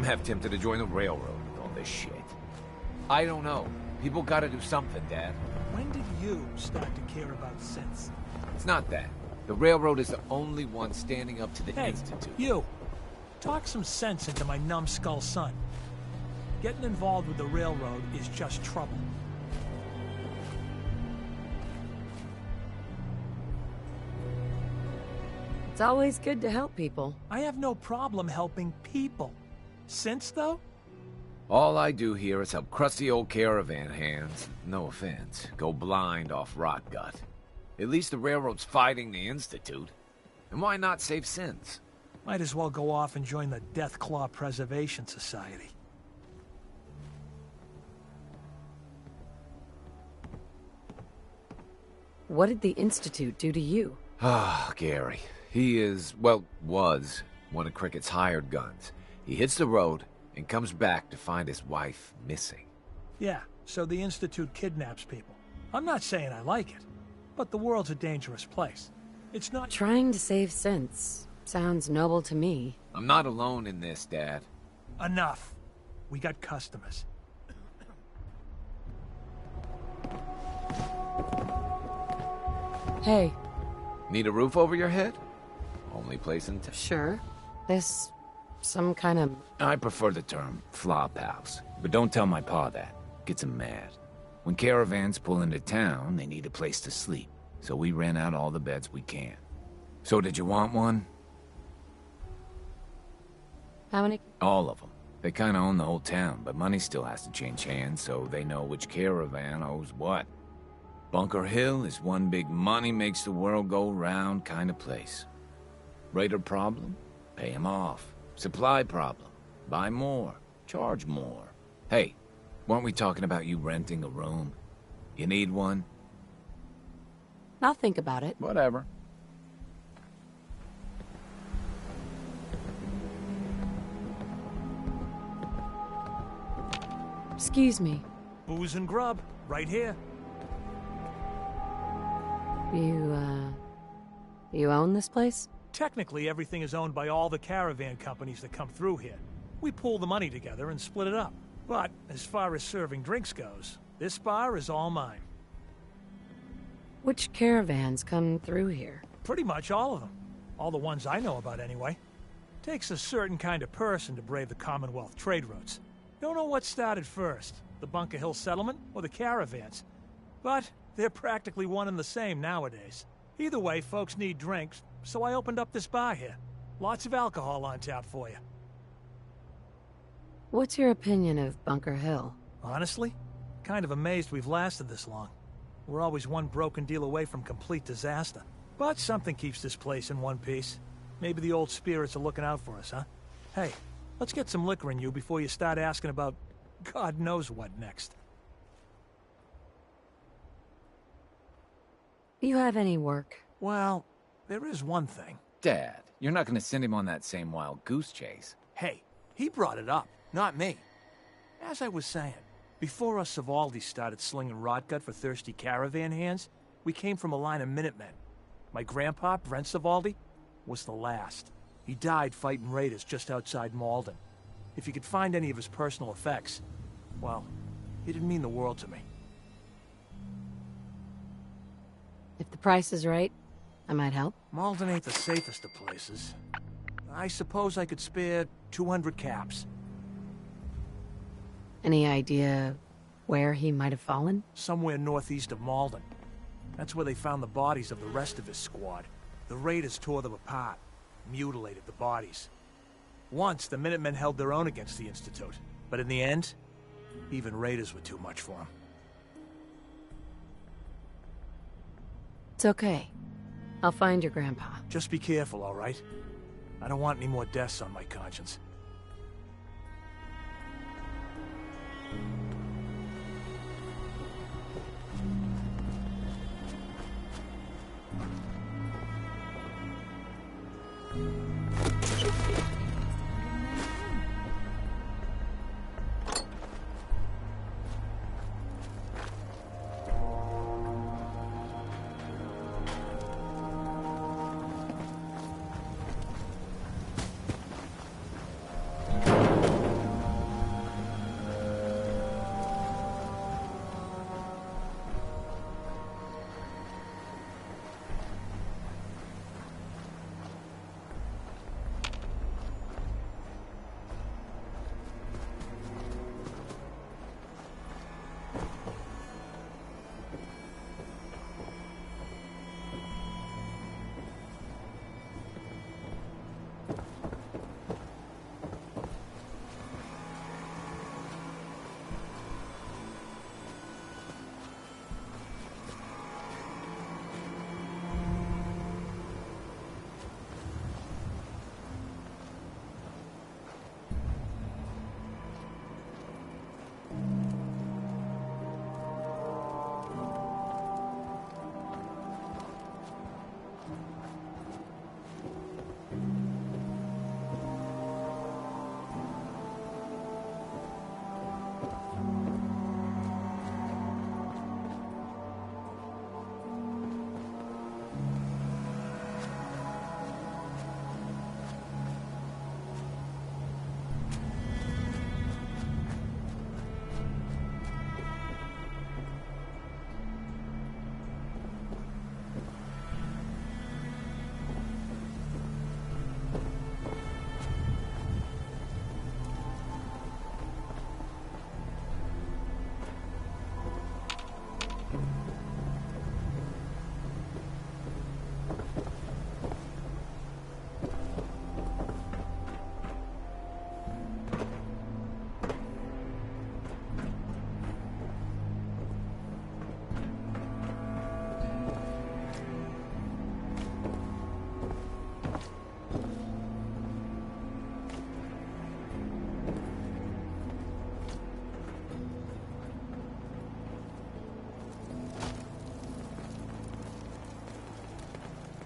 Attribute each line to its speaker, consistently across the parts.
Speaker 1: I'm half tempted to join the railroad with all this shit. I don't know. People gotta do something, Dad.
Speaker 2: When did you start to care about sense?
Speaker 1: It's not that. The railroad is the only one standing up to the
Speaker 2: Hey,
Speaker 1: Institute.
Speaker 2: you. Talk some sense into my numbskull son. Getting involved with the railroad is just trouble.
Speaker 3: It's always good to help people.
Speaker 2: I have no problem helping people. Sense, though?
Speaker 1: All I do here is help crusty old caravan hands, no offense, go blind off rot gut. At least the railroad's fighting the Institute. And why not save sins?
Speaker 2: Might as well go off and join the Deathclaw Preservation Society.
Speaker 3: What did the Institute do to you?
Speaker 1: Ah, Gary. He is, well, was one of Cricket's hired guns. He hits the road and comes back to find his wife missing.
Speaker 2: Yeah, so the Institute kidnaps people. I'm not saying I like it, but the world's a dangerous place. It's not...
Speaker 3: Trying to save sense sounds noble to me.
Speaker 1: I'm not alone in this, Dad.
Speaker 2: Enough. We got customers.
Speaker 3: Hey.
Speaker 1: Need a roof over your head? Only place in town.
Speaker 3: Sure. This... some kind of...
Speaker 4: I prefer the term flop house, but don't tell my pa that. Gets him mad. When caravans pull into town, they need a place to sleep, so we rent out all the beds we can. So did you want one?
Speaker 3: How many?
Speaker 4: All of them. They kinda own the whole town, but money still has to change hands, so they know which caravan owes what. Bunker Hill is one big money makes the world go round kind of place. Raider problem? Pay him off. Supply problem? Buy more. Charge more. Hey, weren't we talking about you renting a room? You need one?
Speaker 3: I'll think about it.
Speaker 4: Whatever.
Speaker 3: Excuse me.
Speaker 2: Booze and grub, right here.
Speaker 3: You own this place?
Speaker 2: Technically, everything is owned by all the caravan companies that come through here. We pool the money together and split it up. But as far as serving drinks goes, this bar is all mine.
Speaker 3: Which caravans come through here?
Speaker 2: Pretty much all of them. All the ones I know about, anyway. Takes a certain kind of person to brave the Commonwealth trade routes. Don't know what started first, the Bunker Hill settlement or the caravans. But they're practically one and the same nowadays. Either way, folks need drinks, so I opened up this bar here. Lots of alcohol on tap for you.
Speaker 3: What's your opinion of Bunker Hill?
Speaker 2: Honestly, kind of amazed we've lasted this long. We're always one broken deal away from complete disaster. But something keeps this place in one piece. Maybe the old spirits are looking out for us, huh? Hey, let's get some liquor in you before you start asking about God knows what next.
Speaker 3: Do you have any work?
Speaker 2: Well, there is one thing.
Speaker 4: Dad, you're not gonna send him on that same wild goose chase.
Speaker 2: Hey, he brought it up, not me. As I was saying, before us Savaldis started slinging rotgut for thirsty caravan hands, we came from a line of Minutemen. My grandpa, Brent Savaldi, was the last. He died fighting raiders just outside Malden. If you could find any of his personal effects, well, it'd mean the world to me.
Speaker 3: If the price is right, I might help.
Speaker 2: Malden ain't the safest of places. I suppose I could spare 200 caps.
Speaker 3: Any idea where he might have fallen?
Speaker 2: Somewhere northeast of Malden. That's where they found the bodies of the rest of his squad. The raiders tore them apart, mutilated the bodies. Once, the Minutemen held their own against the Institute, but in the end, even raiders were too much for them.
Speaker 3: It's okay. I'll find your grandpa.
Speaker 2: Just be careful, all right? I don't want any more deaths on my conscience.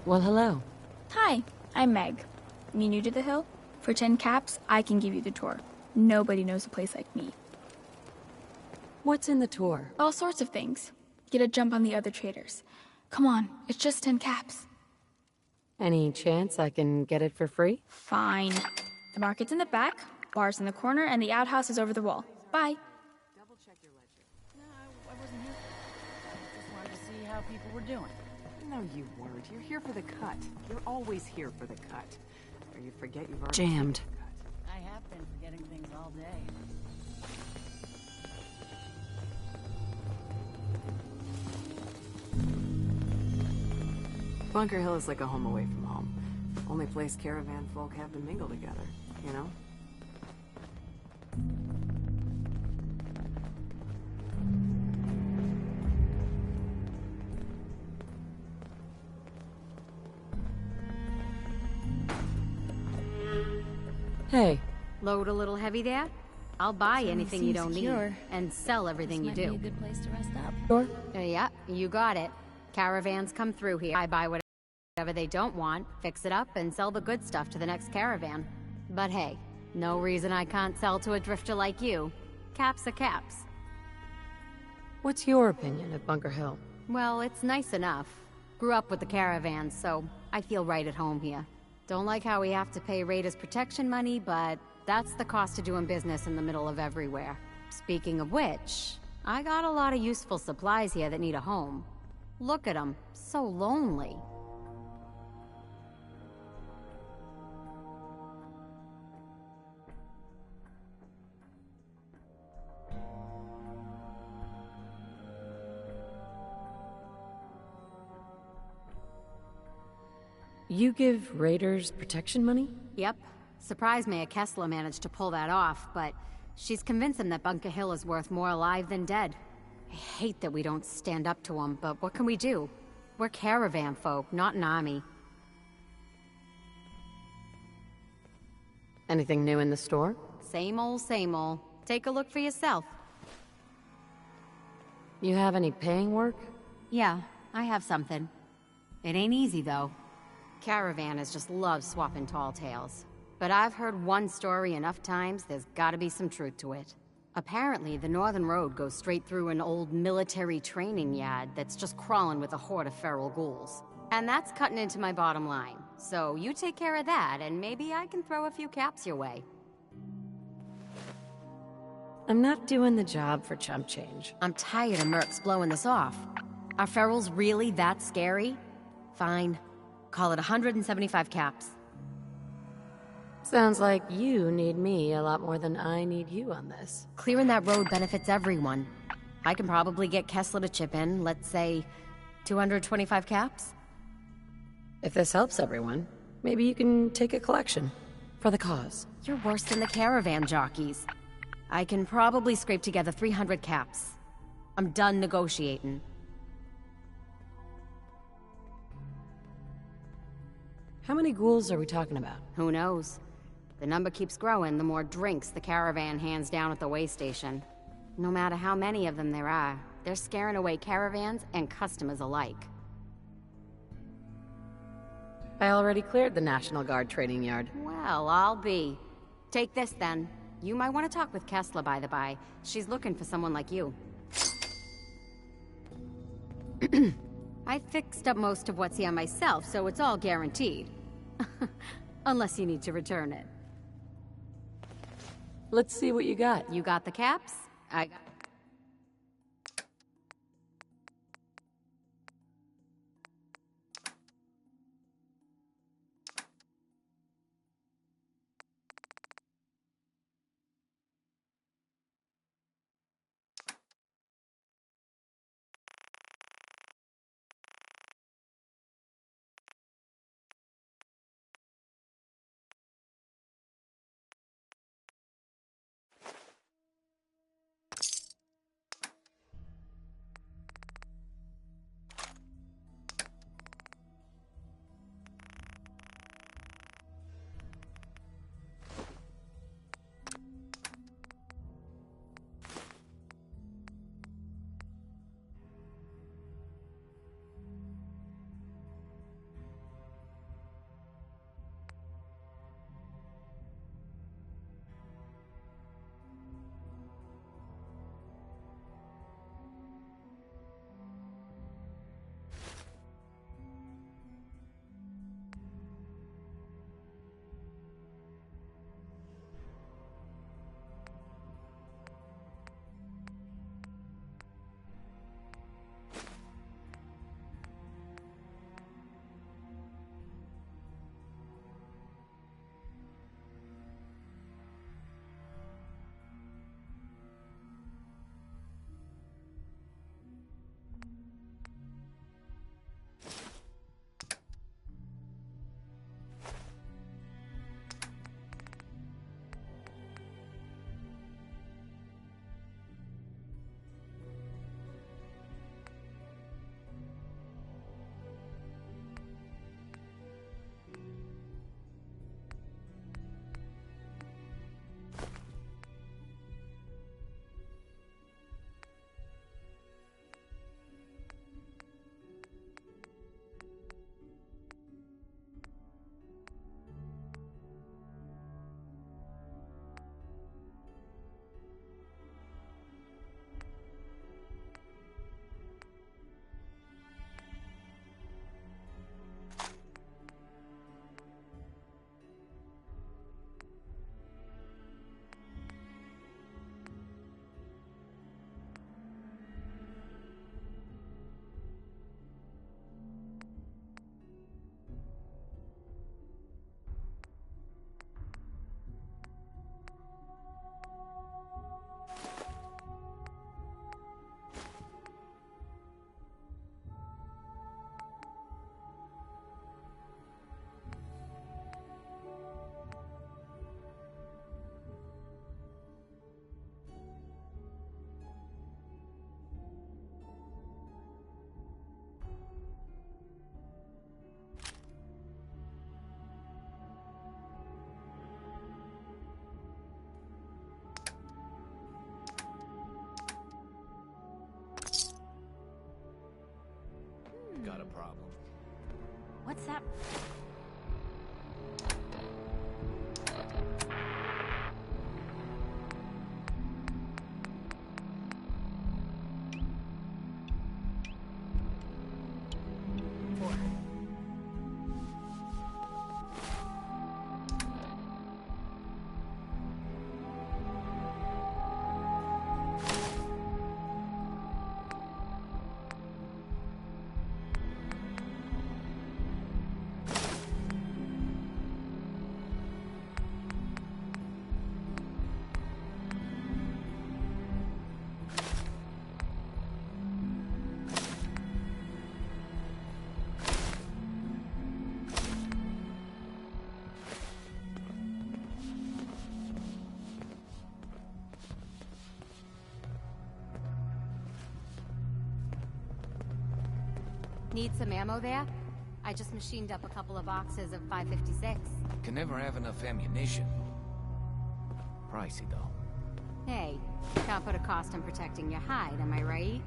Speaker 3: Well, hello.
Speaker 5: Hi, I'm Meg. You new to the hill? For 10 caps, I can give you the tour. Nobody knows a place like me.
Speaker 3: What's in the tour?
Speaker 5: All sorts of things. Get a jump on the other traders. Come on, it's just 10 caps.
Speaker 3: Any chance I can get it for free?
Speaker 5: Fine. The market's in the back, bar's in the corner, and the outhouse is over the wall. Bye.
Speaker 6: Double check your ledger. No, I wasn't here. I just wanted to see how people were doing.
Speaker 7: No, you weren't. You're here for the cut. You're always here for the cut. Or you forget you've already
Speaker 3: Jammed.
Speaker 7: taken the cut.
Speaker 6: I have been forgetting things all day.
Speaker 7: Bunker Hill is like a home away from home. Only place caravan folk have to mingle together, you know?
Speaker 3: Hey,
Speaker 8: Load a little heavy there? I'll buy
Speaker 5: Certainly
Speaker 8: anything you
Speaker 5: seems
Speaker 8: don't
Speaker 5: secure.
Speaker 8: need and sell everything you
Speaker 5: This might
Speaker 8: do.
Speaker 5: be a good place to rest up.
Speaker 3: sure?
Speaker 8: Yeah, you got it. Caravans come through here. I buy whatever they don't want, fix it up, and sell the good stuff to the next caravan. But hey, no reason I can't sell to a drifter like you. Caps are caps.
Speaker 3: What's your opinion of Bunker Hill?
Speaker 8: Well, it's nice enough. Grew up with the caravans, so I feel right at home here. Don't like how we have to pay raiders protection money, but that's the cost of doing business in the middle of everywhere. Speaking of which, I got a lot of useful supplies here that need a home. Look at them, so lonely.
Speaker 3: You give raiders protection money?
Speaker 8: Yep. Surprised Mayor Kessler managed to pull that off, but she's convinced him that Bunker Hill is worth more alive than dead. I hate that we don't stand up to him, but what can we do? We're caravan folk, not an army.
Speaker 3: Anything new in the store?
Speaker 8: Same old, same old. Take a look for yourself.
Speaker 3: You have any paying work?
Speaker 8: Yeah, I have something. It ain't easy, though. Caravanners just love swapping tall tales. But I've heard one story enough times, there's gotta be some truth to it. Apparently, the Northern Road goes straight through an old military training yard that's just crawling with a horde of feral ghouls. And that's cutting into my bottom line. So you take care of that, and maybe I can throw a few caps your way.
Speaker 3: I'm not doing the job for chump change.
Speaker 8: I'm tired of mercs blowing this off. Are ferals really that scary? Fine. Call it 175 caps.
Speaker 3: Sounds like you need me a lot more than I need you on this.
Speaker 8: Clearing that road benefits everyone. I can probably get Kessler to chip in, let's say, 225 caps?
Speaker 3: If this helps everyone, maybe you can take a collection. For the cause.
Speaker 8: You're worse than the caravan jockeys. I can probably scrape together 300 caps. I'm done negotiating.
Speaker 3: How many ghouls are we talking about?
Speaker 8: Who knows? The number keeps growing the more drinks the caravan hands down at the way station. No matter how many of them there are, they're scaring away caravans and customers alike.
Speaker 3: I already cleared the National Guard training yard.
Speaker 8: Well, I'll be. Take this then. You might want to talk with Kessler, by the by. She's looking for someone like you. I fixed up most of what's here myself, so it's all guaranteed. Unless you need to return it.
Speaker 3: Let's see what you got.
Speaker 8: You got the caps? I got...
Speaker 1: Got a problem.
Speaker 6: What's that?
Speaker 8: Need some ammo there? I just machined up a couple of boxes of 5.56.
Speaker 4: Can never have enough ammunition. Pricey, though.
Speaker 8: Hey, can't put a cost on protecting your hide, am I right?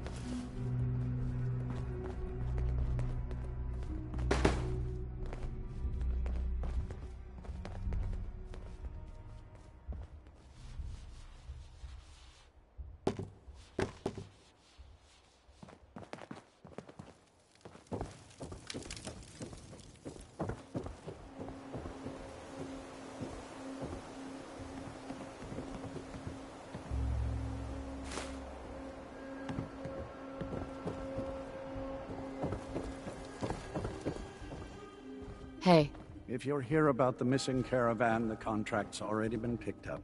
Speaker 3: Hey,
Speaker 9: If you're here about the missing caravan, the contract's already been picked up.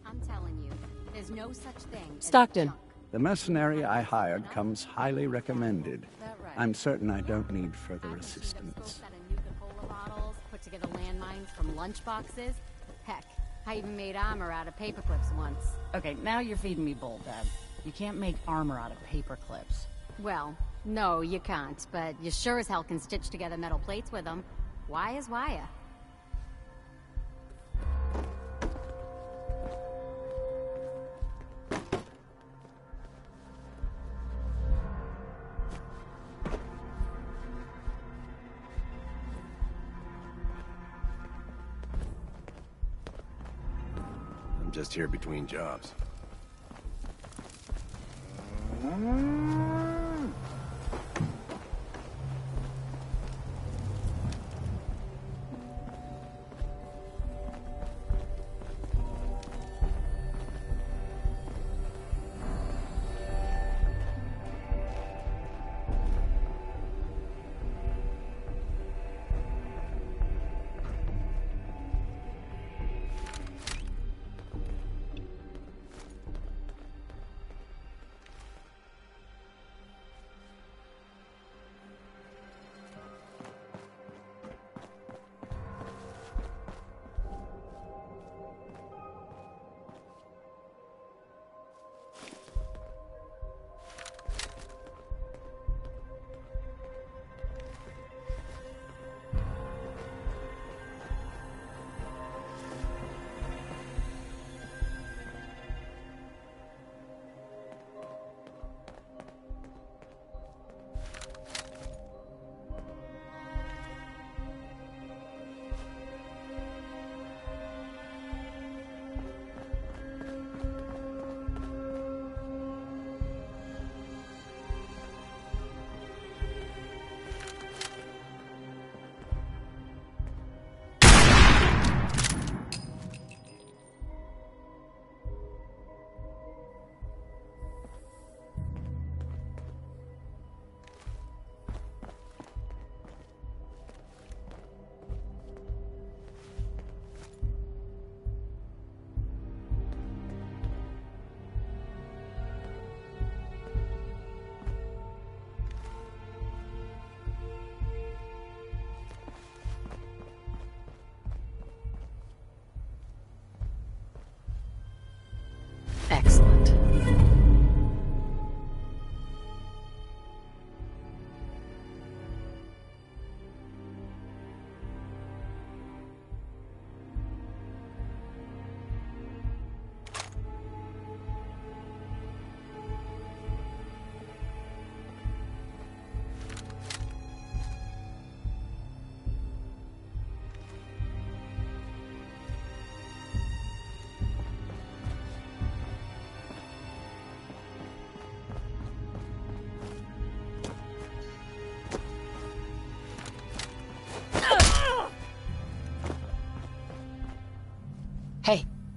Speaker 8: I'm telling you, there's no such thing as
Speaker 3: Stockton.
Speaker 8: junk.
Speaker 9: The mercenary I hired comes highly recommended.
Speaker 8: That right?
Speaker 9: I'm certain I don't need further
Speaker 8: I machined up full
Speaker 9: assistance.
Speaker 8: set of Nuka-Cola bottles, put together landmines from lunchboxes. Heck, I even made armor out of paper clips once.
Speaker 6: Okay, now you're feeding me bull, Dad. You can't make armor out of paper clips.
Speaker 8: Well, no, you can't, but you sure as hell can stitch together metal plates with them. Wire is wire.
Speaker 10: I'm just here between jobs.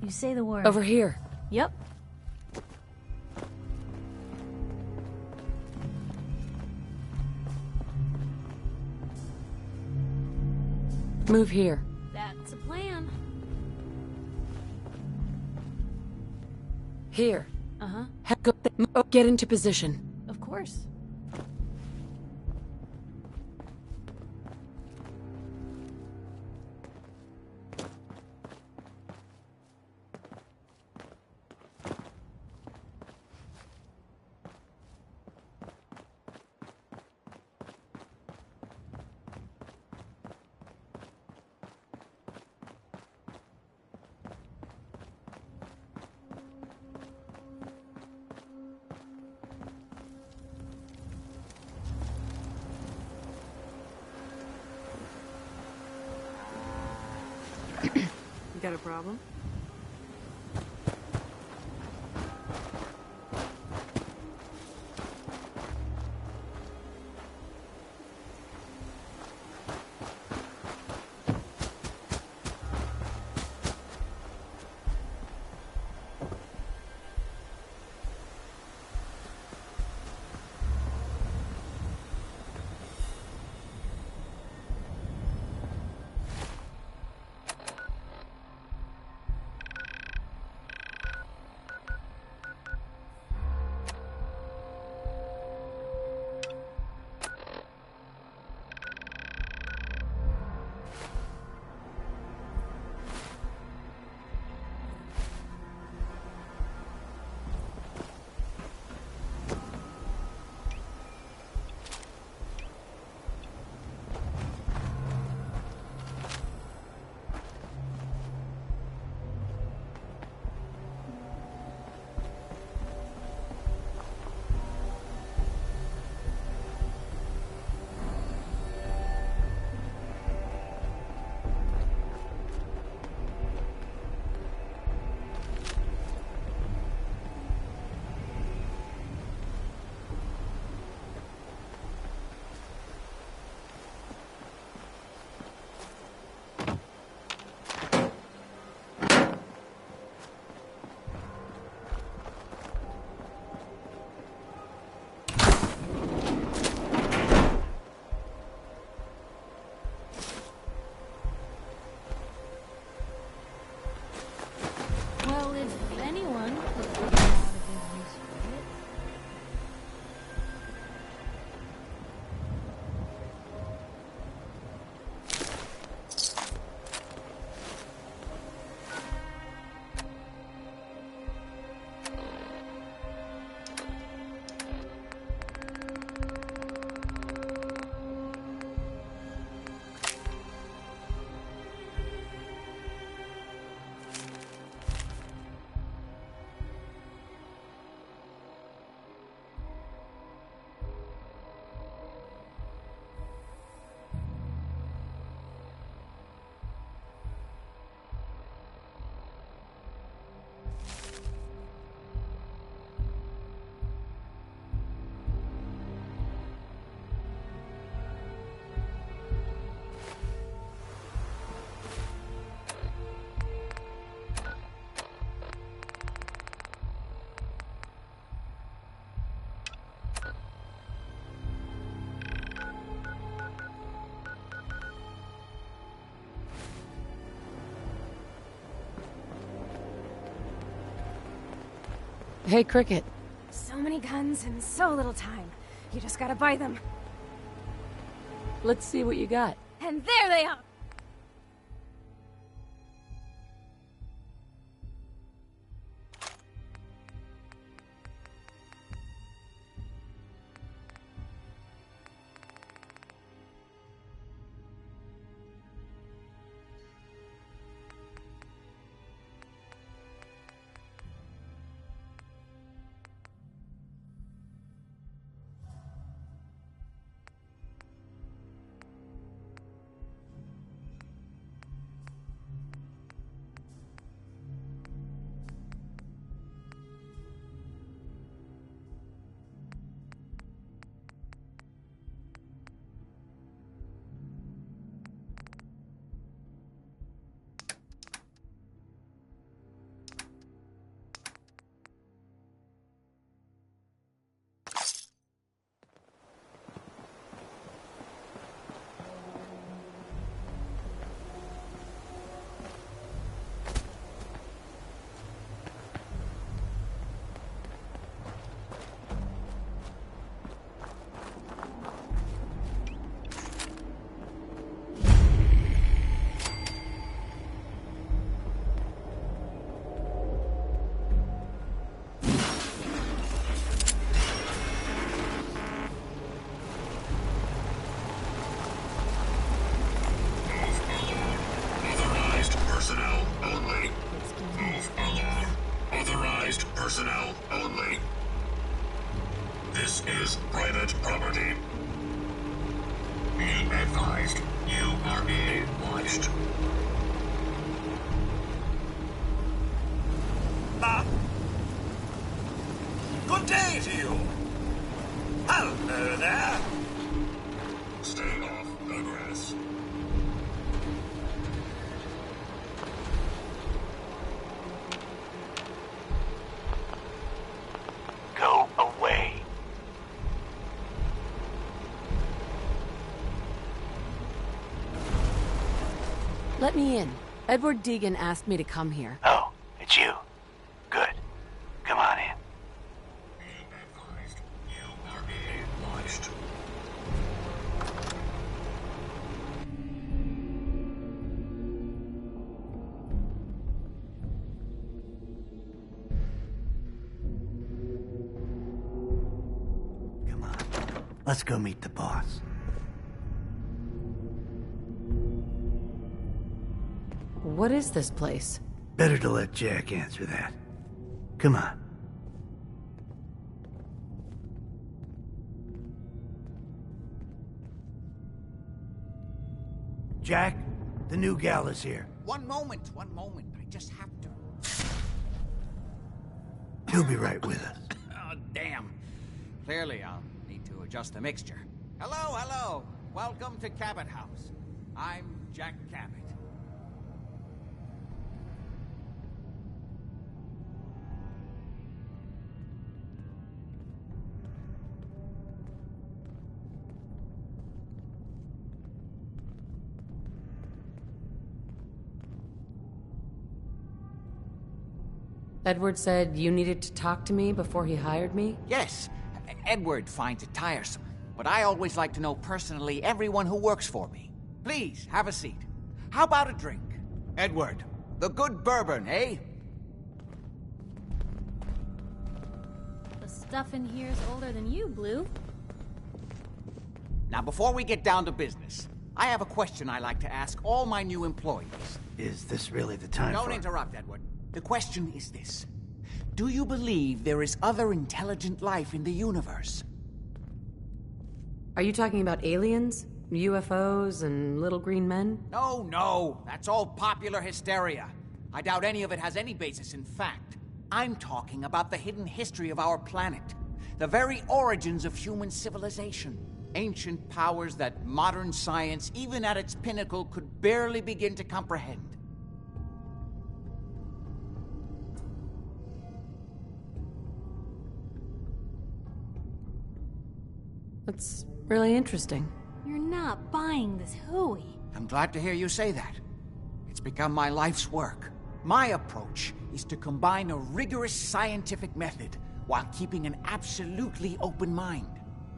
Speaker 11: You say the word.
Speaker 3: Over here.
Speaker 11: Yep.
Speaker 3: Move here.
Speaker 11: That's a plan.
Speaker 3: Here.
Speaker 11: Uh-huh.
Speaker 3: Get into position.
Speaker 11: Of course.
Speaker 7: You got a problem?
Speaker 11: Well, if anyone could figure out a good use for it.
Speaker 3: Hey, Cricket.
Speaker 12: So many guns and so little time. You just gotta buy them.
Speaker 3: Let's see what you got.
Speaker 12: And there they are!
Speaker 13: advised. You are being watched.
Speaker 14: Good day to you. Hello there.
Speaker 13: Stay off the grass.
Speaker 14: Go away.
Speaker 3: Let me in. Edward Deegan asked me to come here.
Speaker 14: Oh, it's you. Good. Come on in.
Speaker 13: Be advised. You are being watched.
Speaker 14: Come on. Let's go meet the boss.
Speaker 3: What is this place?
Speaker 14: Better to let Jack answer that. Come on. Jack, the new gal is here.
Speaker 15: One moment. I just have to.
Speaker 14: He'll be right with us.
Speaker 15: Oh, damn. Clearly, I'll need to adjust the mixture. Hello. Welcome to Cabot House. I'm Jack Cabot.
Speaker 3: Edward said you needed to talk to me before he hired me?
Speaker 15: Yes, Edward finds it tiresome, but I always like to know personally everyone who works for me. Please, have a seat. How about a drink? Edward, the good bourbon, eh?
Speaker 11: The stuff in here's older than you, Blue.
Speaker 15: Now, before we get down to business, I have a question I like to ask all my new employees.
Speaker 14: Is this really the time
Speaker 15: Don't interrupt, Edward. The question is this. Do you believe there is other intelligent life in the universe?
Speaker 3: Are you talking about aliens? UFOs and little green men?
Speaker 15: No. That's all popular hysteria. I doubt any of it has any basis in fact. I'm talking about the hidden history of our planet. The very origins of human civilization. Ancient powers that modern science, even at its pinnacle, could barely begin to comprehend.
Speaker 3: That's really interesting.
Speaker 11: You're not buying this hooey.
Speaker 15: I'm glad to hear you say that. It's become my life's work. My approach is to combine a rigorous scientific method while keeping an absolutely open mind.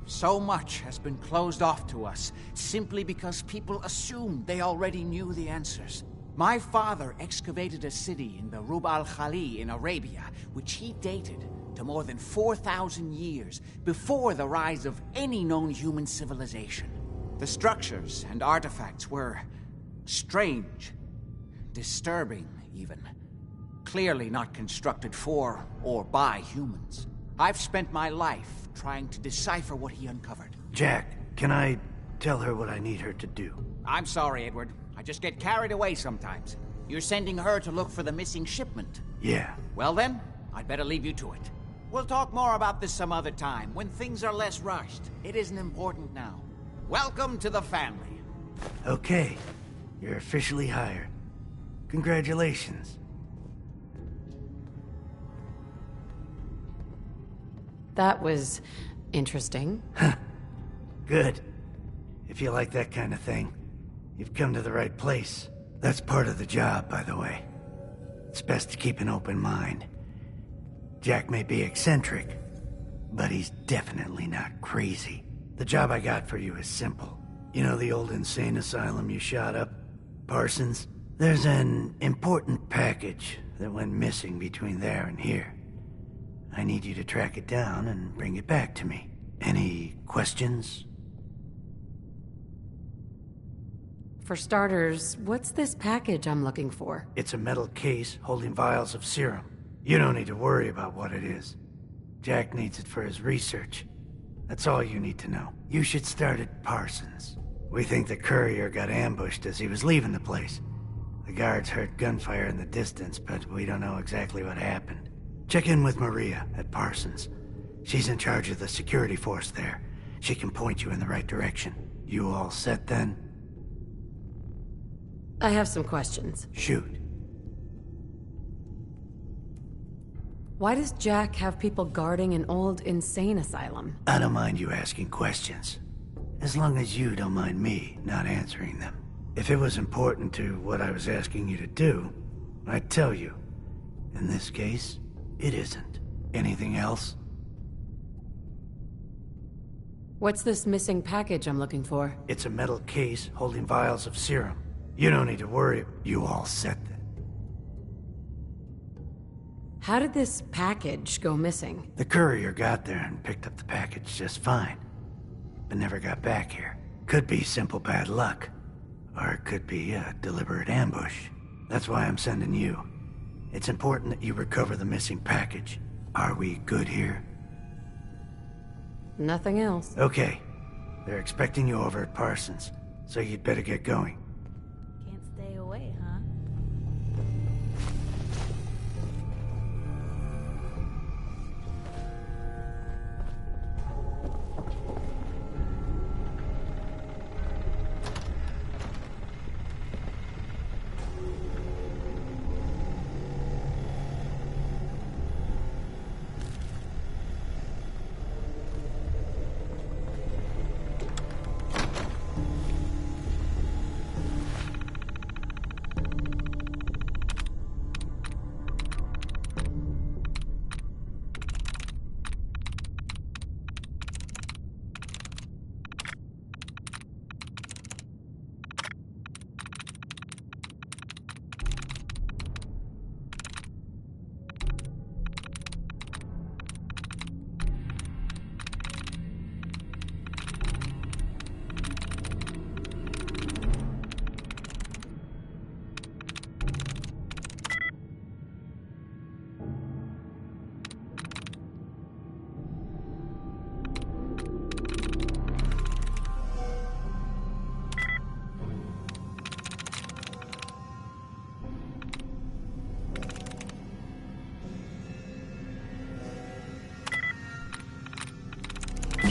Speaker 15: So much has been closed off to us simply because people assumed they already knew the answers. My father excavated a city in the Rub al-Khali in Arabia, which he dated to more than 4,000 years before the rise of any known human civilization. The structures and artifacts were strange, disturbing even. Clearly not constructed for or by humans. I've spent my life trying to decipher what he uncovered.
Speaker 14: Jack, can I tell her what I need her to do?
Speaker 15: I'm sorry, Edward. I just get carried away sometimes. You're sending her to look for the missing shipment?
Speaker 14: Yeah.
Speaker 15: Well then, I'd better leave you to it. We'll talk more about this some other time, when things are less rushed. It isn't important now. Welcome to the family.
Speaker 14: Okay. You're officially hired. Congratulations.
Speaker 3: That was interesting.
Speaker 14: Good. If you like that kind of thing, you've come to the right place. That's part of the job, by the way. It's best to keep an open mind. Jack may be eccentric, but he's definitely not crazy. The job I got for you is simple. You know the old insane asylum you shot up? Parsons? There's an important package that went missing between there and here. I need you to track it down and bring it back to me. Any questions?
Speaker 3: For starters, what's this package I'm looking for?
Speaker 14: It's a metal case holding vials of serum. You don't need to worry about what it is. Jack needs it for his research. That's all you need to know. You should start at Parsons. We think the courier got ambushed as he was leaving the place. The guards heard gunfire in the distance, but we don't know exactly what happened. Check in with Maria at Parsons. She's in charge of the security force there. She can point you in the right direction. You all set then?
Speaker 3: I have some questions.
Speaker 14: Shoot.
Speaker 3: Why does Jack have people guarding an old insane asylum?
Speaker 14: I don't mind you asking questions. As long as you don't mind me not answering them. If it was important to what I was asking you to do, I'd tell you. In this case, it isn't. Anything else?
Speaker 3: What's this missing package I'm looking for?
Speaker 14: It's a metal case holding vials of serum. You don't need to worry. You all set then.
Speaker 3: How did this package go missing?
Speaker 14: The courier got there and picked up the package just fine, but never got back here. Could be simple bad luck, or it could be a deliberate ambush. That's why I'm sending you. It's important that you recover the missing package. Are we good here?
Speaker 3: Nothing else.
Speaker 14: Okay. They're expecting you over at Parsons, so you'd better get going.
Speaker 11: Can't stay away, huh?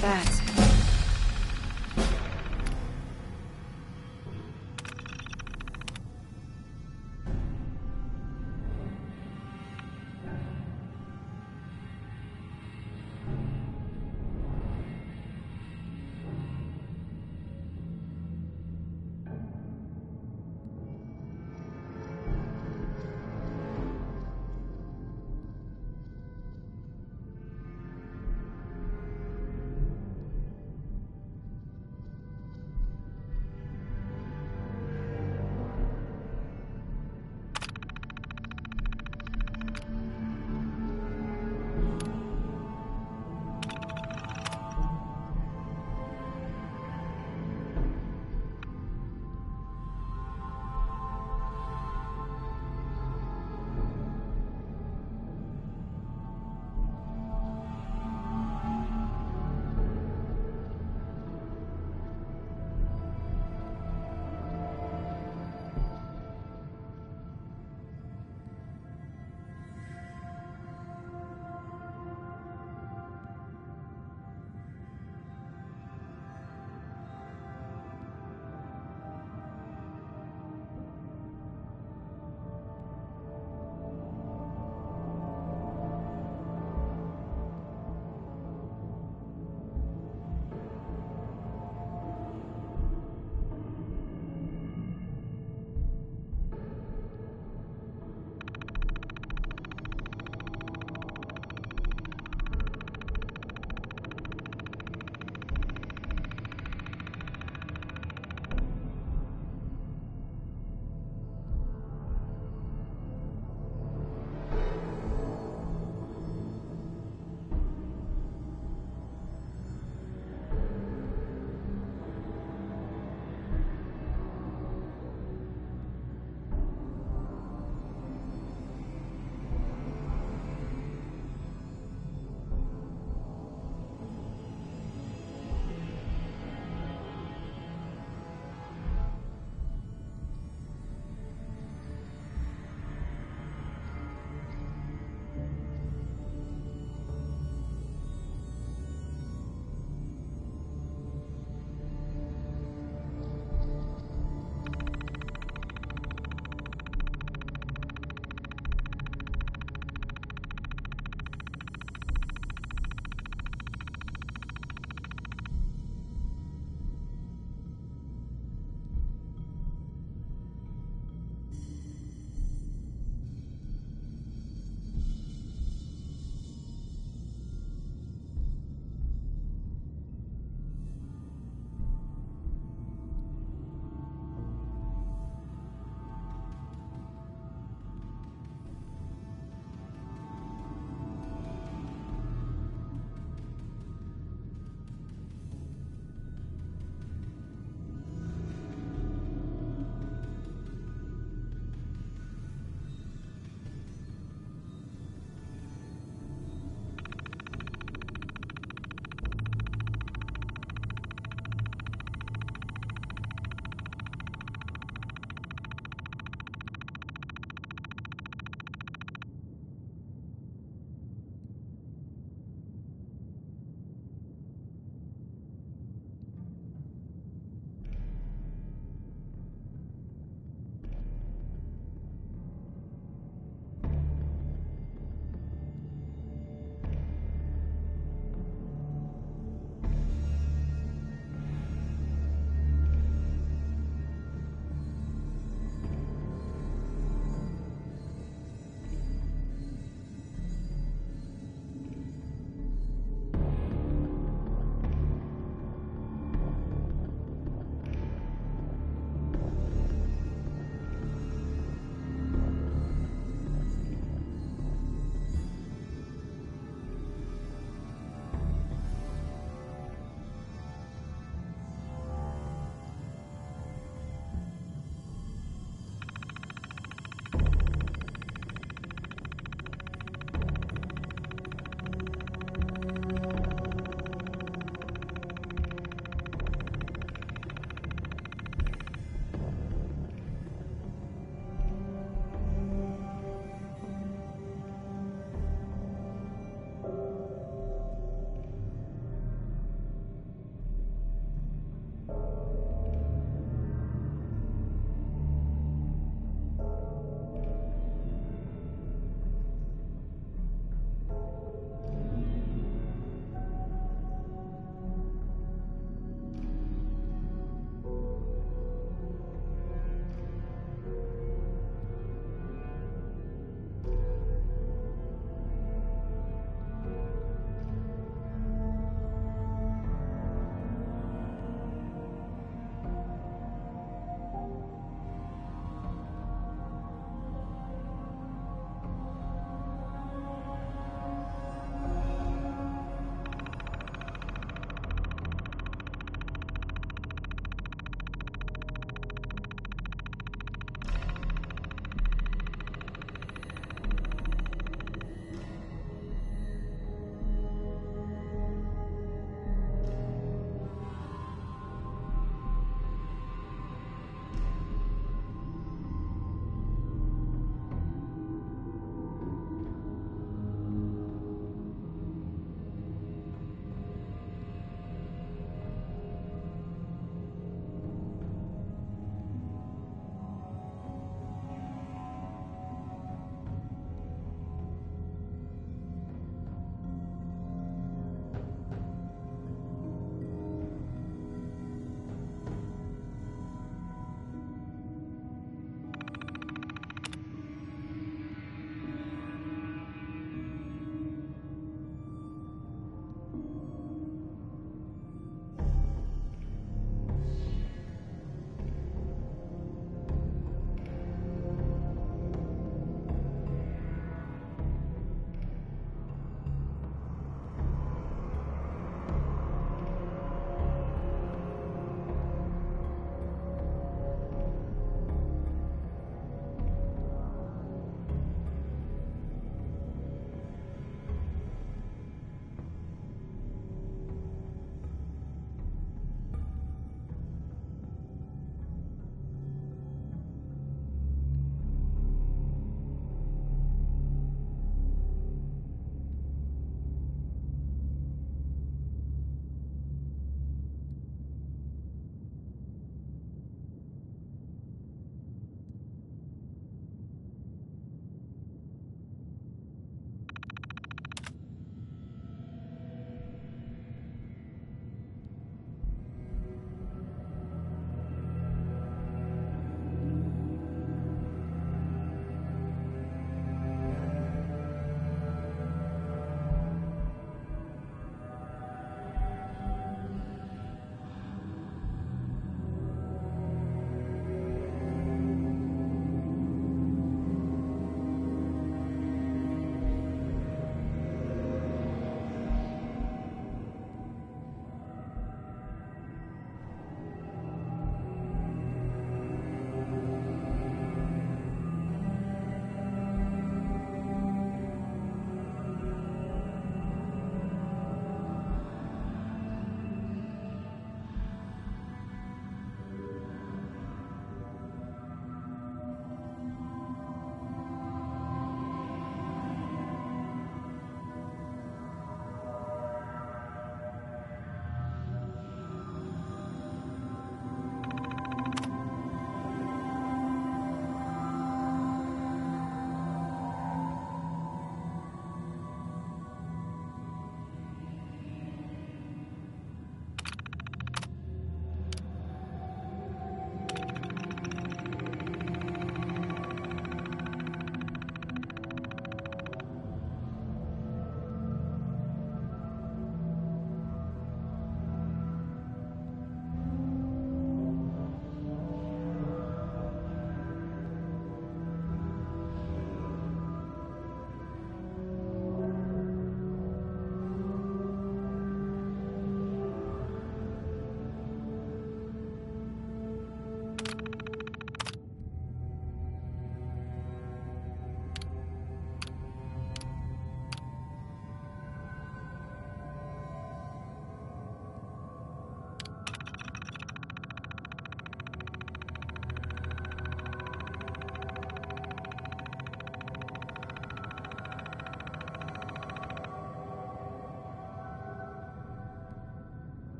Speaker 3: VATS.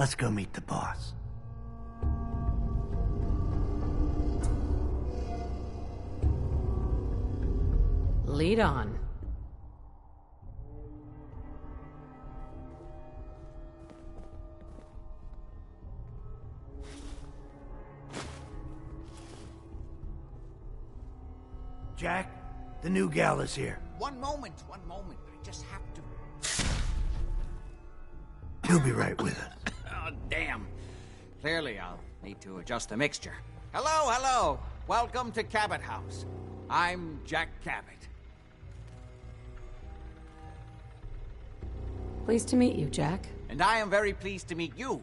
Speaker 14: Let's go meet the boss.
Speaker 3: Lead on.
Speaker 14: Jack, the new gal is here.
Speaker 15: One moment. I just have to...
Speaker 14: He'll be right with us.
Speaker 15: Oh, damn. Clearly, I'll need to adjust the mixture. Hello. Welcome to Cabot House. I'm Jack Cabot.
Speaker 3: Pleased to meet you, Jack.
Speaker 15: And I am very pleased to meet you.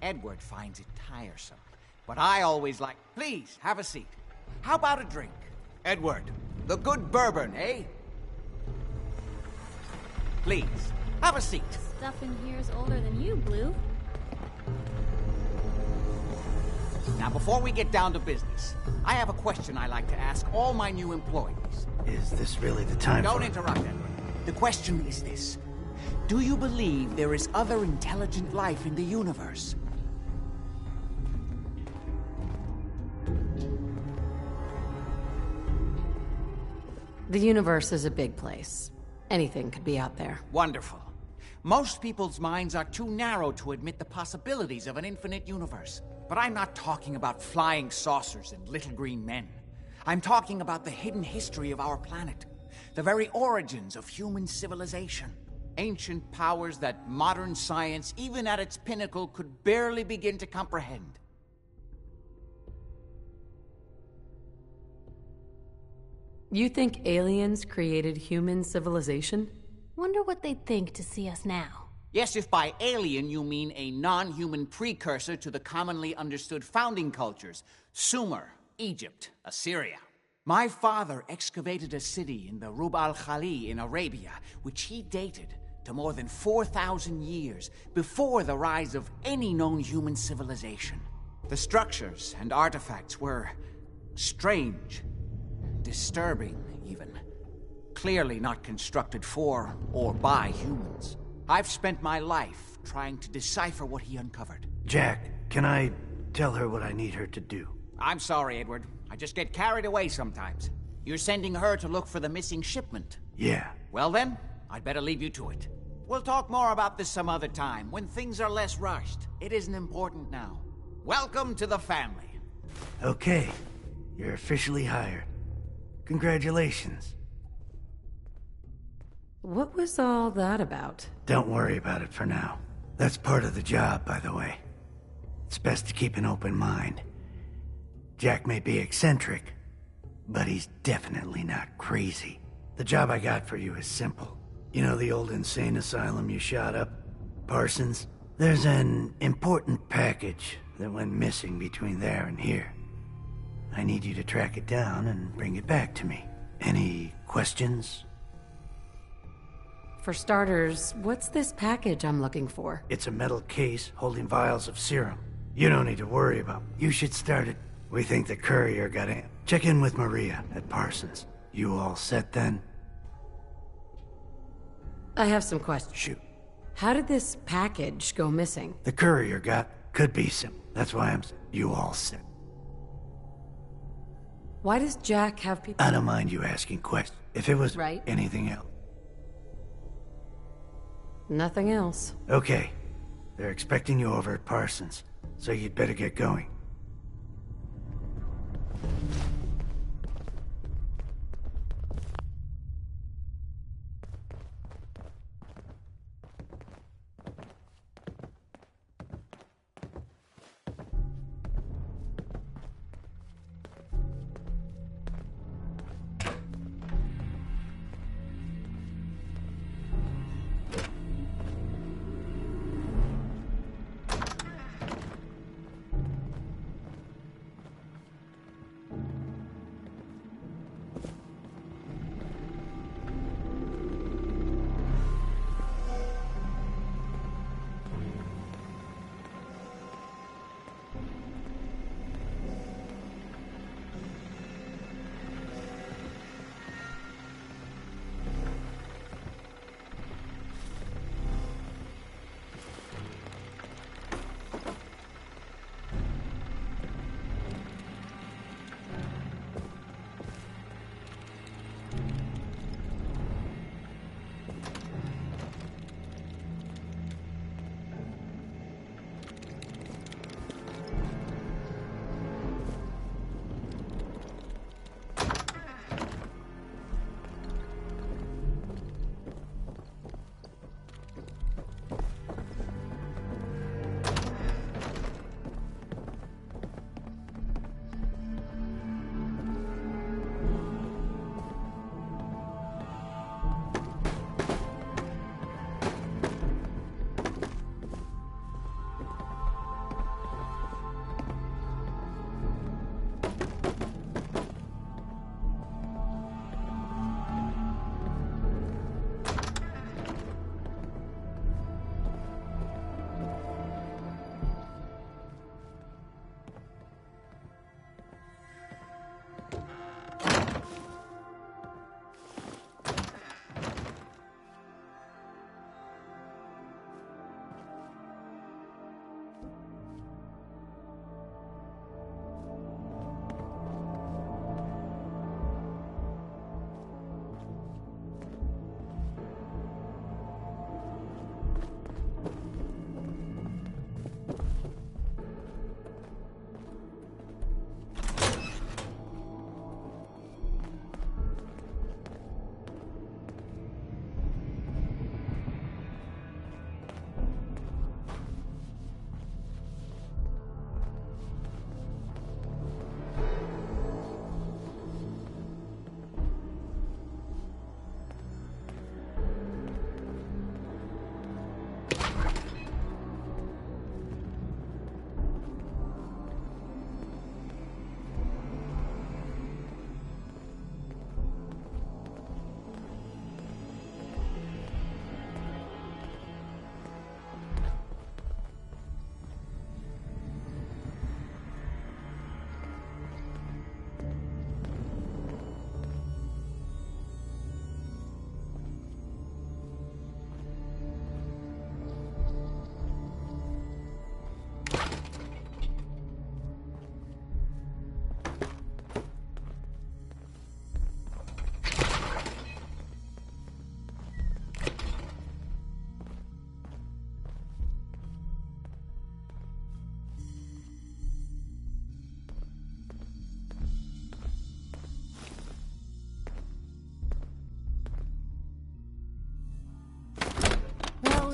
Speaker 15: Edward finds it tiresome. But I always like... Please, have a seat. How about a drink? Edward, the good bourbon, eh? Please, have a seat.
Speaker 11: Stuff in here is older than you, Blue.
Speaker 15: Now, before we get down to business, I have a question I like to ask all my new employees.
Speaker 14: Is this really the time
Speaker 15: Don't
Speaker 14: for...
Speaker 15: interrupt, Edward. The question is this. Do you believe there is other intelligent life in the universe?
Speaker 3: The universe is a big place. Anything could be out there.
Speaker 15: Wonderful. Most people's minds are too narrow to admit the possibilities of an infinite universe. But I'm not talking about flying saucers and little green men. I'm talking about the hidden history of our planet. The very origins of human civilization. Ancient powers that modern science, even at its pinnacle, could barely begin to comprehend.
Speaker 3: You think aliens created human civilization?
Speaker 11: Wonder what they'd think to see us now.
Speaker 15: Yes, if by alien you mean a non-human precursor to the commonly understood founding cultures, Sumer, Egypt, Assyria. My father excavated a city in the Rub al-Khali in Arabia, which he dated to more than 4,000 years before the rise of any known human civilization. The structures and artifacts were strange, disturbing even. Clearly not constructed for or by humans. I've spent my life trying to decipher what he uncovered.
Speaker 14: Jack, can I tell her what I need her to do?
Speaker 15: I'm sorry, Edward. I just get carried away sometimes. You're sending her to look for the missing shipment?
Speaker 14: Yeah.
Speaker 15: Well then, I'd better leave you to it. We'll talk more about this some other time, when things are less rushed. It isn't important now. Welcome to the family.
Speaker 14: Okay. You're officially hired. Congratulations.
Speaker 3: What was all that about?
Speaker 14: Don't worry about it for now. That's part of the job, by the way. It's best to keep an open mind. Jack may be eccentric, but he's definitely not crazy. The job I got for you is simple. You know the old insane asylum you shot up? Parsons? There's an important package that went missing between there and here. I need you to track it down and bring it back to me. Any questions?
Speaker 3: For starters, what's this package I'm looking for?
Speaker 14: It's a metal case holding vials of serum. You don't need to worry about it. You should start it. We think the courier got in. Check in with Maria at Parsons. You all set then?
Speaker 3: I have some questions.
Speaker 14: Shoot.
Speaker 3: How did this package go missing?
Speaker 14: The courier could be some. That's why you all set.
Speaker 3: Why does Jack have people...
Speaker 14: I don't mind you asking questions. If it was
Speaker 3: right.
Speaker 14: Anything else.
Speaker 3: Nothing else.
Speaker 14: Okay. They're expecting you over at Parsons, so you'd better get going.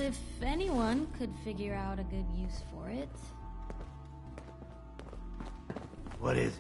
Speaker 11: if anyone could figure out a good use for it.
Speaker 14: What is it?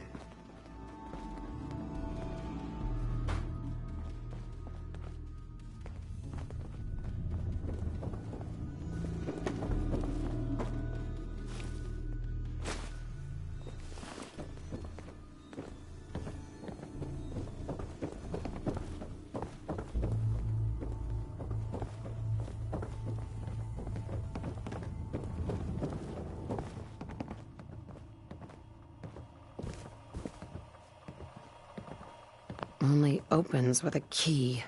Speaker 3: Only opens with a key.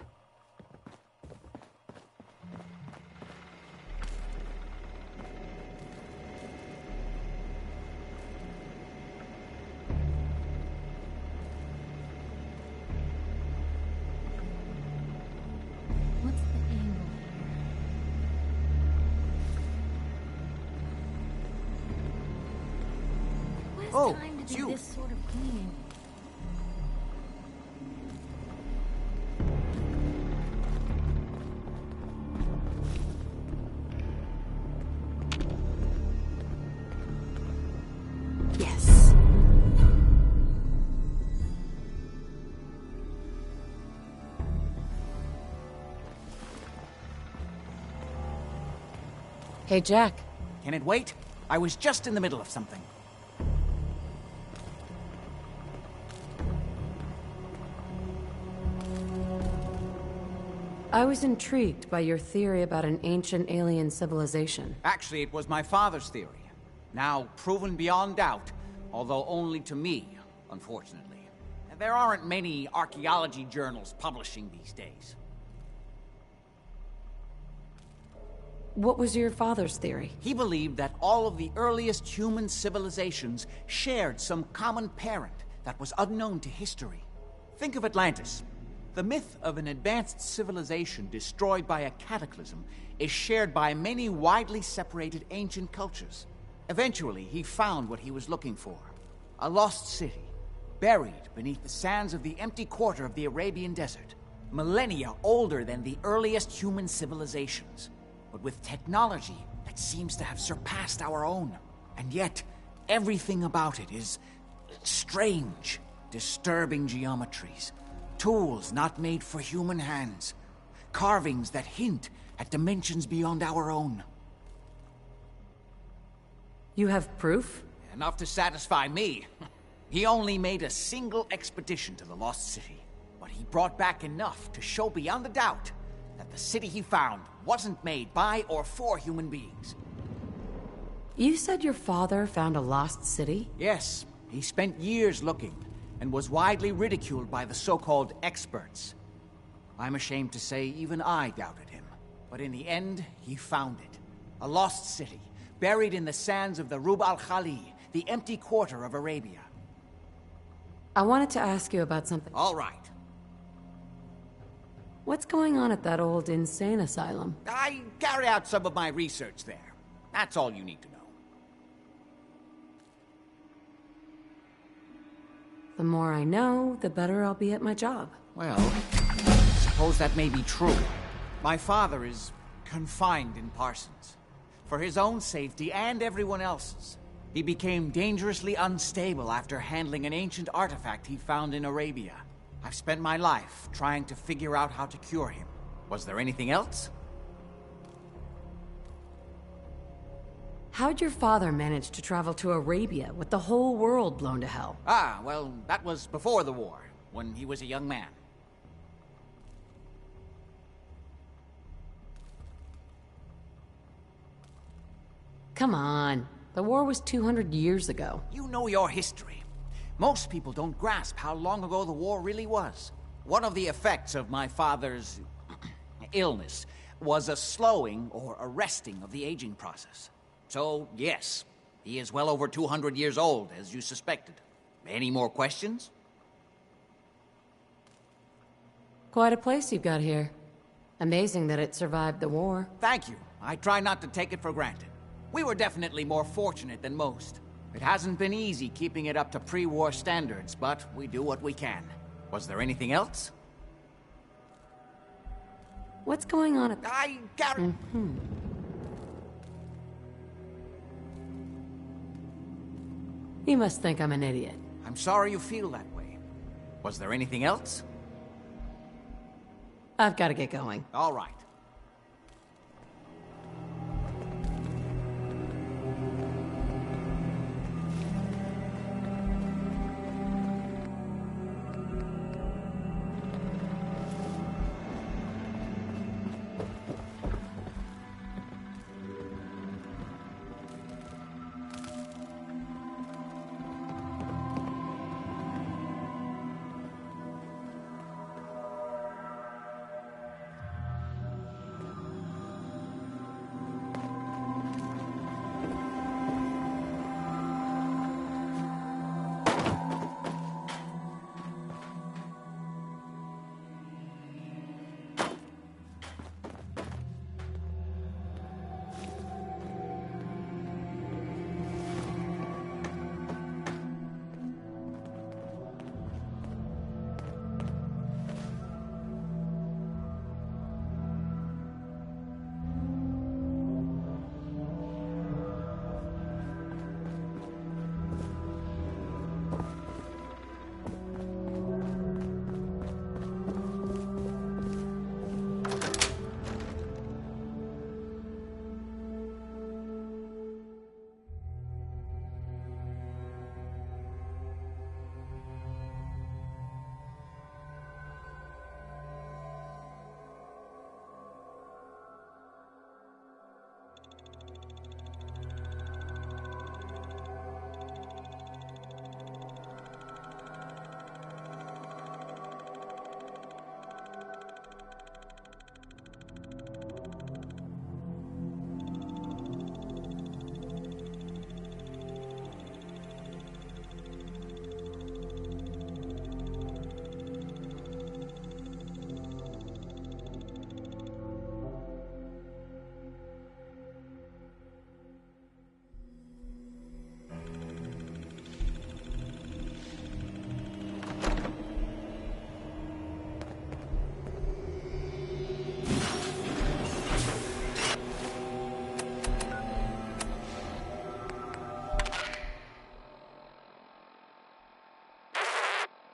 Speaker 11: What's the angle? Who has
Speaker 15: Oh,
Speaker 11: time to
Speaker 15: it's
Speaker 11: do
Speaker 15: you.
Speaker 11: this sort of cleaning?
Speaker 3: Yes. Hey, Jack.
Speaker 15: Can it wait? I was just in the middle of something.
Speaker 3: I was intrigued by your theory about an ancient alien civilization.
Speaker 15: Actually, it was my father's theory. Now proven beyond doubt, although only to me, unfortunately. And there aren't many archaeology journals publishing these days.
Speaker 3: What was your father's theory?
Speaker 15: He believed that all of the earliest human civilizations shared some common parent that was unknown to history. Think of Atlantis. The myth of an advanced civilization destroyed by a cataclysm is shared by many widely separated ancient cultures. Eventually, he found what he was looking for. A lost city, buried beneath the sands of the empty quarter of the Arabian desert. Millennia older than the earliest human civilizations, but with technology that seems to have surpassed our own. And yet, everything about it is strange, disturbing geometries. Tools not made for human hands. Carvings that hint at dimensions beyond our own.
Speaker 3: You have proof?
Speaker 15: Enough to satisfy me. He only made a single expedition to the Lost City, but he brought back enough to show beyond a doubt that the city he found wasn't made by or for human beings.
Speaker 3: You said your father found a lost city?
Speaker 15: Yes, he spent years looking, and was widely ridiculed by the so-called experts. I'm ashamed to say even I doubted him. But in the end, he found it. A lost city, buried in the sands of the Rub al-Khali, the empty quarter of Arabia.
Speaker 3: I wanted to ask you about something.
Speaker 15: All right.
Speaker 3: What's going on at that old insane asylum?
Speaker 15: I carry out some of my research there. That's all you need to know.
Speaker 3: The more I know, the better I'll be at my job.
Speaker 15: Well, suppose that may be true. My father is confined in Parsons. For his own safety and everyone else's. He became dangerously unstable after handling an ancient artifact he found in Arabia. I've spent my life trying to figure out how to cure him. Was there anything else?
Speaker 3: How'd your father manage to travel to Arabia with the whole world blown to hell?
Speaker 15: Ah, well, that was before the war, when he was a young man.
Speaker 3: Come on. The war was 200 years ago.
Speaker 15: You know your history. Most people don't grasp how long ago the war really was. One of the effects of my father's illness was a slowing or arresting of the aging process. So, yes, he is well over 200 years old, as you suspected. Any more questions?
Speaker 3: Quite a place you've got here. Amazing that it survived the war.
Speaker 15: Thank you. I try not to take it for granted. We were definitely more fortunate than most. It hasn't been easy keeping it up to pre-war standards, but we do what we can. Was there anything else?
Speaker 3: What's going on at...
Speaker 15: I got it.
Speaker 3: You must think I'm an idiot.
Speaker 15: I'm sorry you feel that way. Was there anything else?
Speaker 3: I've got to get going.
Speaker 15: All right.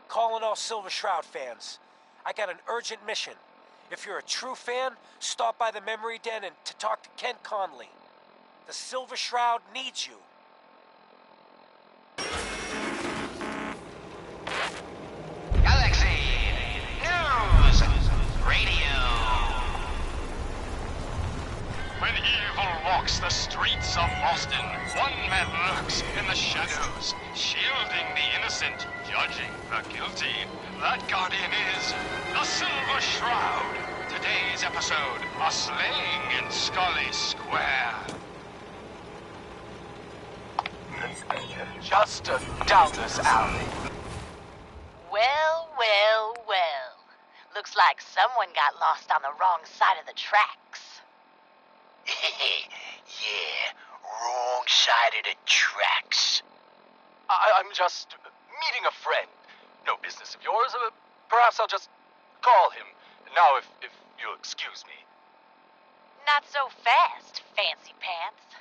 Speaker 2: Calling all Silver Shroud fans. I got an urgent mission. If you're a true fan, stop by the Memory Den and to talk to Ken Conley. The Silver Shroud needs you.
Speaker 16: Galaxy News Radio.
Speaker 17: When evil walks the streets of Boston, one man lurks in the shadows, shielding the innocent, judging the guilty. That guardian is the Silver Shroud. Today's episode, a slaying in Scully Square.
Speaker 16: Just a doubtless alley.
Speaker 18: Well, well, well. Looks like someone got lost on the wrong side of the tracks.
Speaker 16: Yeah, wrong side of the tracks. I'm just meeting a friend. No business of yours. Perhaps I'll just call him. Now, if you'll excuse me.
Speaker 18: Not so fast, fancy pants.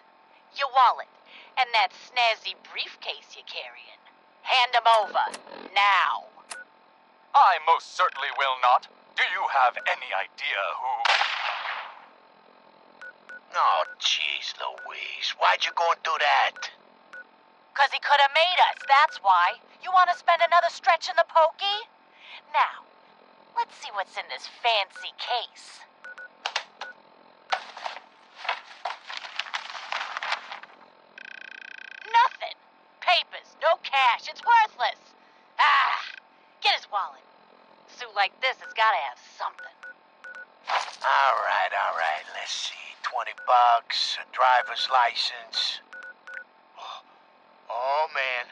Speaker 18: Your wallet and that snazzy briefcase you're carrying. Hand them over, now.
Speaker 16: I most certainly will not. Do you have any idea who...
Speaker 18: Oh, jeez Louise, why'd you go and do that? 'Cause he could have made us, that's why. You want to spend another stretch in the pokey? Now, let's see what's in this fancy case. Nothing. Papers, no cash, it's worthless. Ah, get his wallet. A suit like this has got to have something.
Speaker 16: All right, let's see. $20, a driver's license. Oh, man.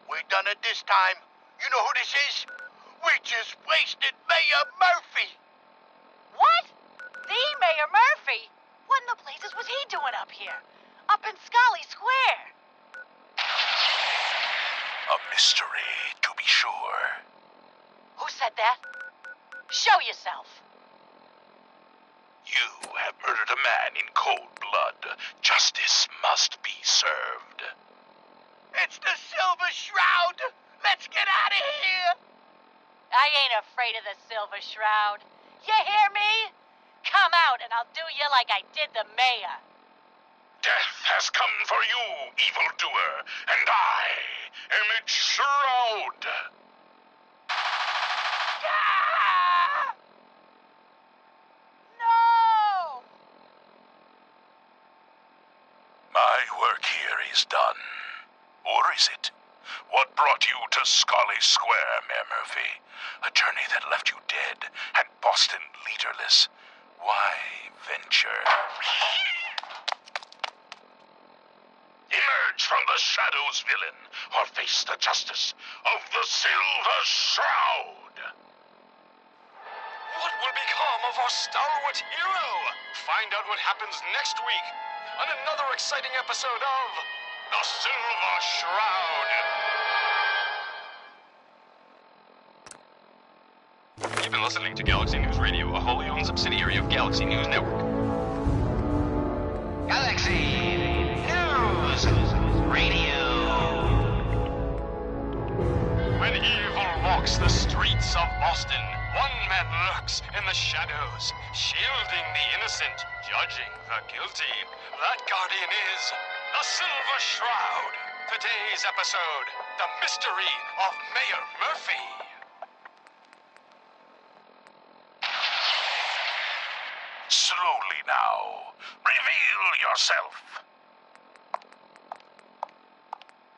Speaker 16: We done it this time. You know who this is? We just wasted Mayor Murphy.
Speaker 18: What? The Mayor Murphy? What in the blazes was he doing up here? Up in Scully Square?
Speaker 16: A mystery, to be sure.
Speaker 18: Who said that? Show yourself.
Speaker 16: You have murdered a man in cold blood. Justice must be served.
Speaker 18: It's the Silver Shroud! Let's get out of here! I ain't afraid of the Silver Shroud. You hear me? Come out and I'll do you like I did the mayor.
Speaker 13: Death has come for you, evildoer, and I am its shroud.
Speaker 18: Ah! No!
Speaker 13: My work here is done. Or is it? What brought you to Scully Square, Mayor Murphy? A journey that left you dead and Boston leaderless. Why venture? Emerge from the shadows, villain, or face the justice of the Silver Shroud!
Speaker 17: What will become of our stalwart hero? Find out what happens next week on another exciting episode of The Silver Shroud. You've been listening to Galaxy News Radio, a wholly owned subsidiary of Galaxy News Network.
Speaker 18: Galaxy News Radio.
Speaker 17: When evil walks the streets of Boston, one man lurks in the shadows, shielding the innocent, judging the guilty. That guardian is the Silver Shroud. Today's episode, The Mystery of Mayor Murphy.
Speaker 13: Slowly now. Reveal yourself.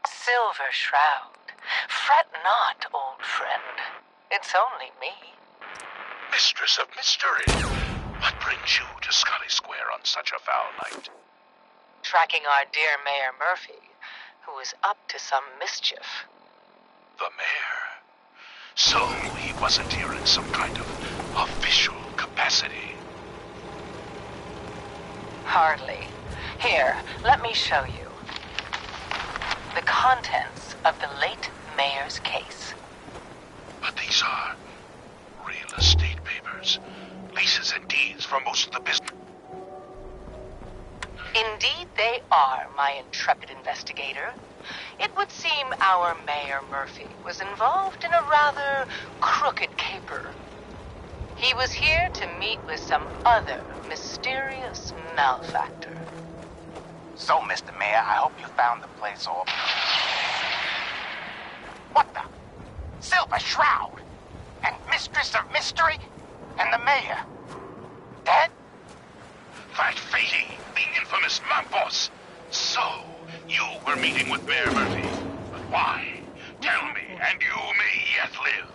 Speaker 18: Silver Shroud. Fret not, old friend. It's only me.
Speaker 13: Mistress of Mystery. What brings you to Scully Square on such a foul night?
Speaker 18: Tracking our dear Mayor Murphy, who is up to some mischief.
Speaker 13: The mayor? So he wasn't here in some kind of official capacity.
Speaker 18: Hardly. Here, let me show you. The contents of the late mayor's case.
Speaker 13: But these are real estate papers. Leases and deeds for most of the business.
Speaker 18: Indeed they are, my intrepid investigator. It would seem our Mayor Murphy was involved in a rather crooked caper. He was here to meet with some other mysterious malefactor.
Speaker 15: So, Mr. Mayor, I hope you found the place all... What the? Silver Shroud? And Mistress of Mystery? And the Mayor? Dead?
Speaker 13: That Fatey, the infamous mob boss. So, you were meeting with Mayor Murphy. But why? Tell me, and you may yet live.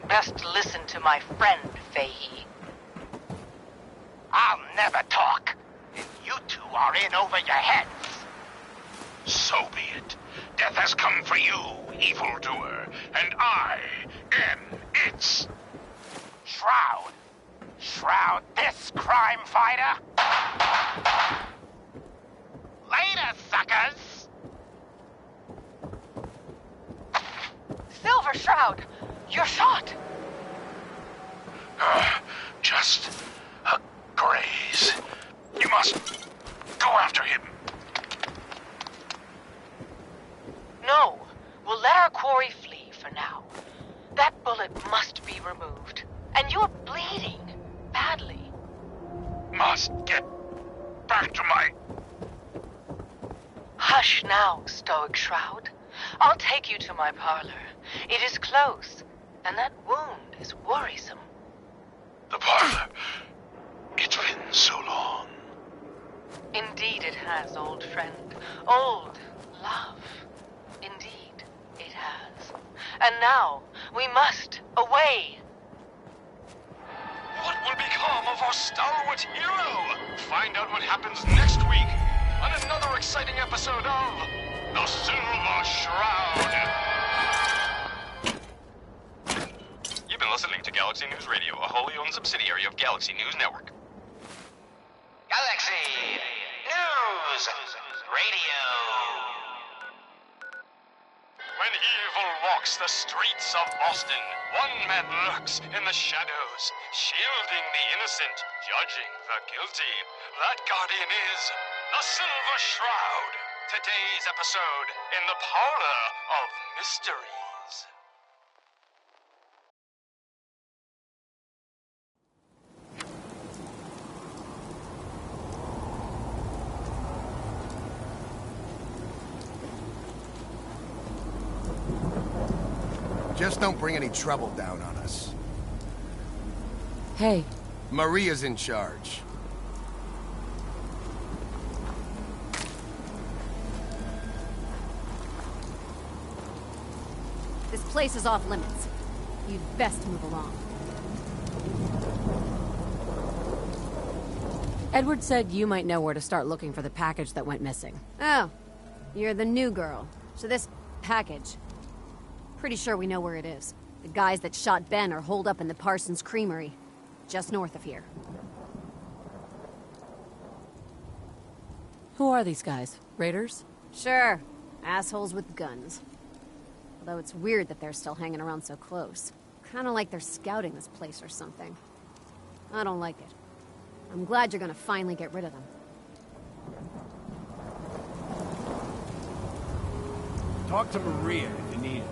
Speaker 18: Best listen to my friend, Fahey.
Speaker 15: I'll never talk. If you two are in over your heads.
Speaker 13: So be it. Death has come for you, evildoer, and I am its...
Speaker 15: Shroud. Shroud this crime fighter. Later, suckers.
Speaker 18: Silver Shroud, you're shot.
Speaker 13: Just a graze. You must go after him.
Speaker 18: No, we'll let our quarry flee for now. That bullet must be removed. And you're bleeding badly.
Speaker 13: Must get back to my...
Speaker 18: Hush now, Stoic Shroud. I'll take you to my parlor. It is close, and that wound is worrisome.
Speaker 13: The parlor. It's been so long.
Speaker 18: Indeed it has, old friend. Old love. Indeed it has. And now, we must away.
Speaker 17: What will become of our stalwart hero? Find out what happens next week on another exciting episode of The Silver Shroud. You've been listening to Galaxy News Radio, a wholly owned subsidiary of Galaxy News Network.
Speaker 18: Galaxy News Radio.
Speaker 17: When evil walks the streets of Boston, one man lurks in the shadows, shielding the innocent, judging the guilty. That guardian is the Silver Shroud. Today's episode in the Parlor of Mysteries.
Speaker 10: Just don't bring any trouble down on us.
Speaker 3: Hey.
Speaker 10: Maria's in charge.
Speaker 8: This place is off limits. You'd best move along. Edward said you might know where to start looking for the package that went missing. Oh, you're the new girl. So this package... Pretty sure we know where it is. The guys that shot Ben are holed up in the Parsons Creamery, just north of here.
Speaker 3: Who are these guys? Raiders?
Speaker 8: Sure. Assholes with guns. Although it's weird that they're still hanging around so close. Kinda like they're scouting this place or something. I don't like it. I'm glad you're gonna finally get rid of them.
Speaker 2: Talk to Maria if you need it.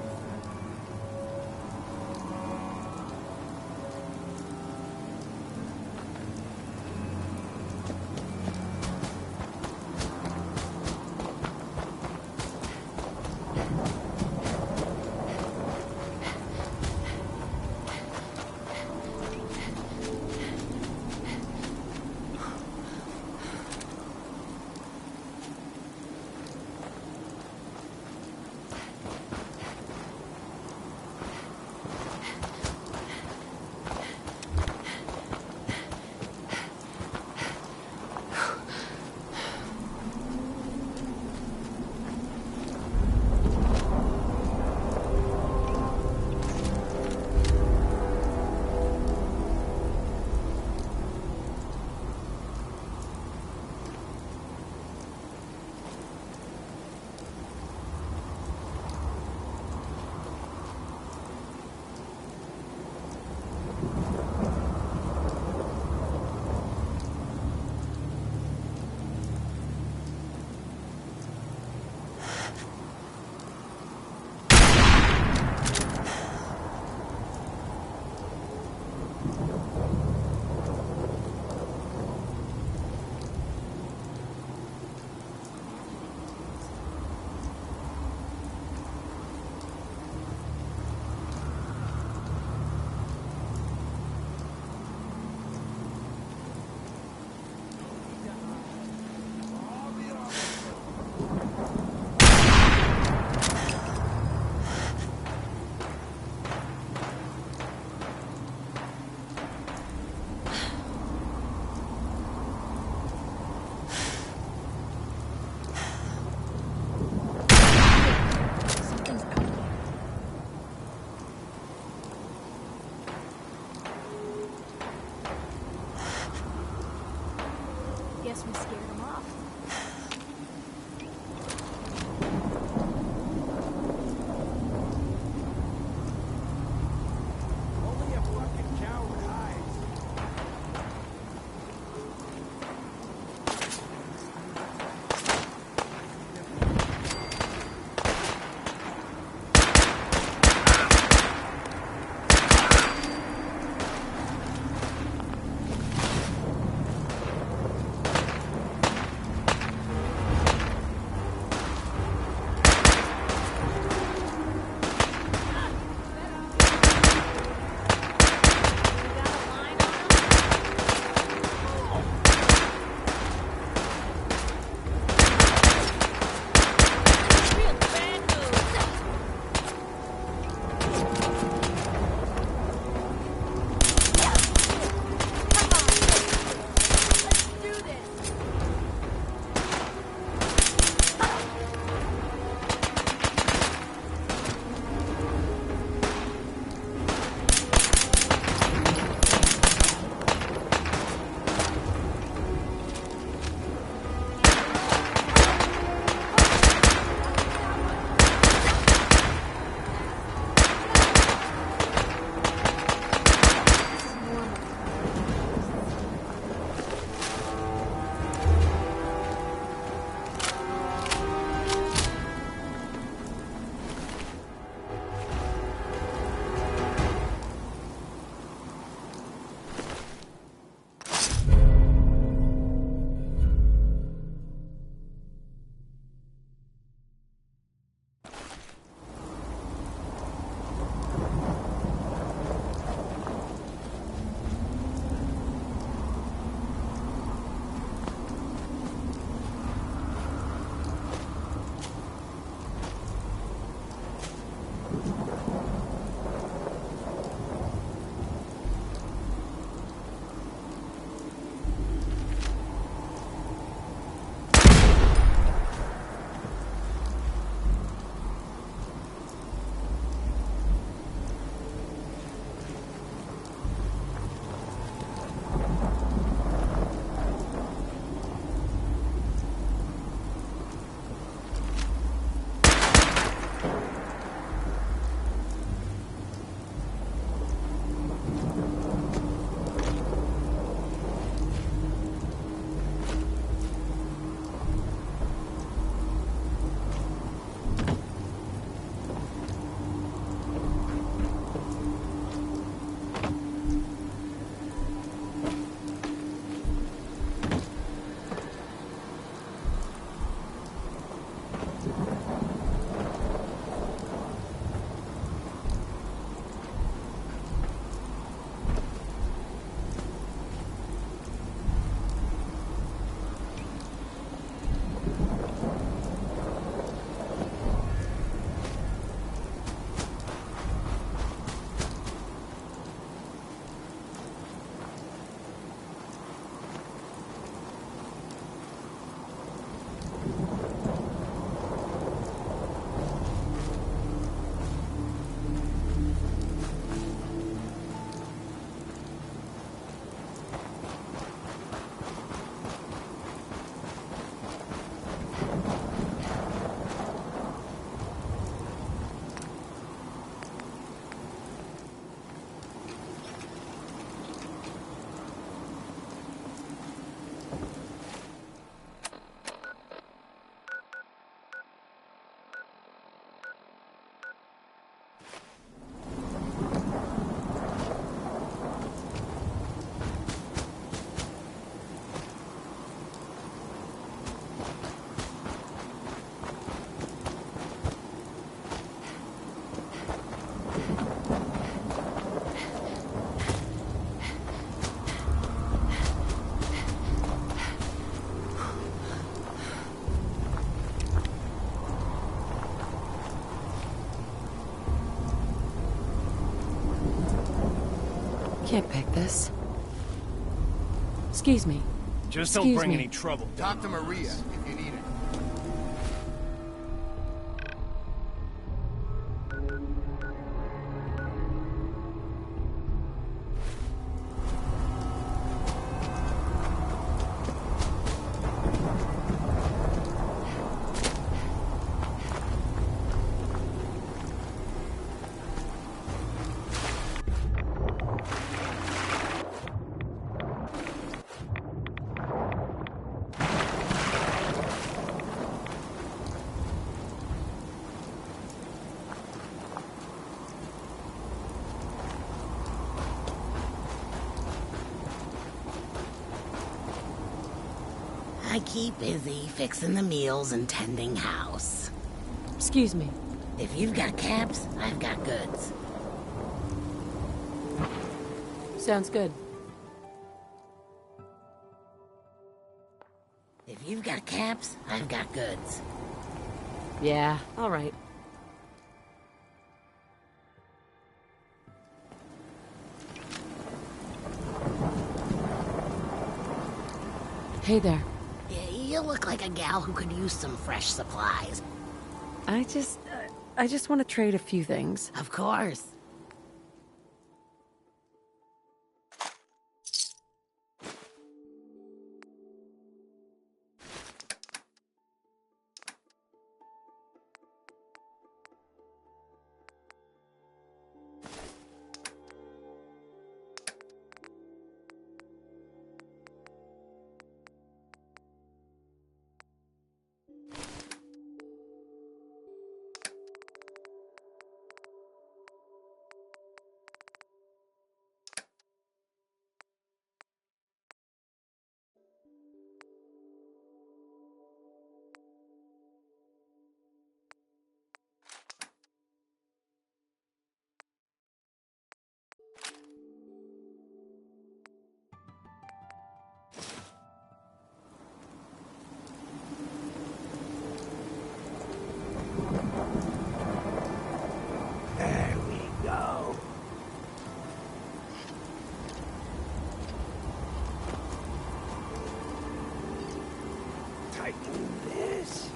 Speaker 11: Guess we scared him off.
Speaker 2: Only a fucking coward hides.
Speaker 3: Can't pick this. Excuse me.
Speaker 2: Just don't
Speaker 3: Excuse
Speaker 2: bring
Speaker 3: me.
Speaker 2: any trouble.
Speaker 10: Talk to Maria if you need it.
Speaker 18: I keep busy fixing the meals and tending house.
Speaker 3: Excuse me.
Speaker 18: If you've got caps, I've got goods.
Speaker 3: Sounds good.
Speaker 18: If you've got caps, I've got goods.
Speaker 3: Yeah, all right. Hey there.
Speaker 18: You look like a gal who could use some fresh supplies.
Speaker 3: I just want to trade a few things.
Speaker 18: Of course.
Speaker 14: There we go. Tighten this.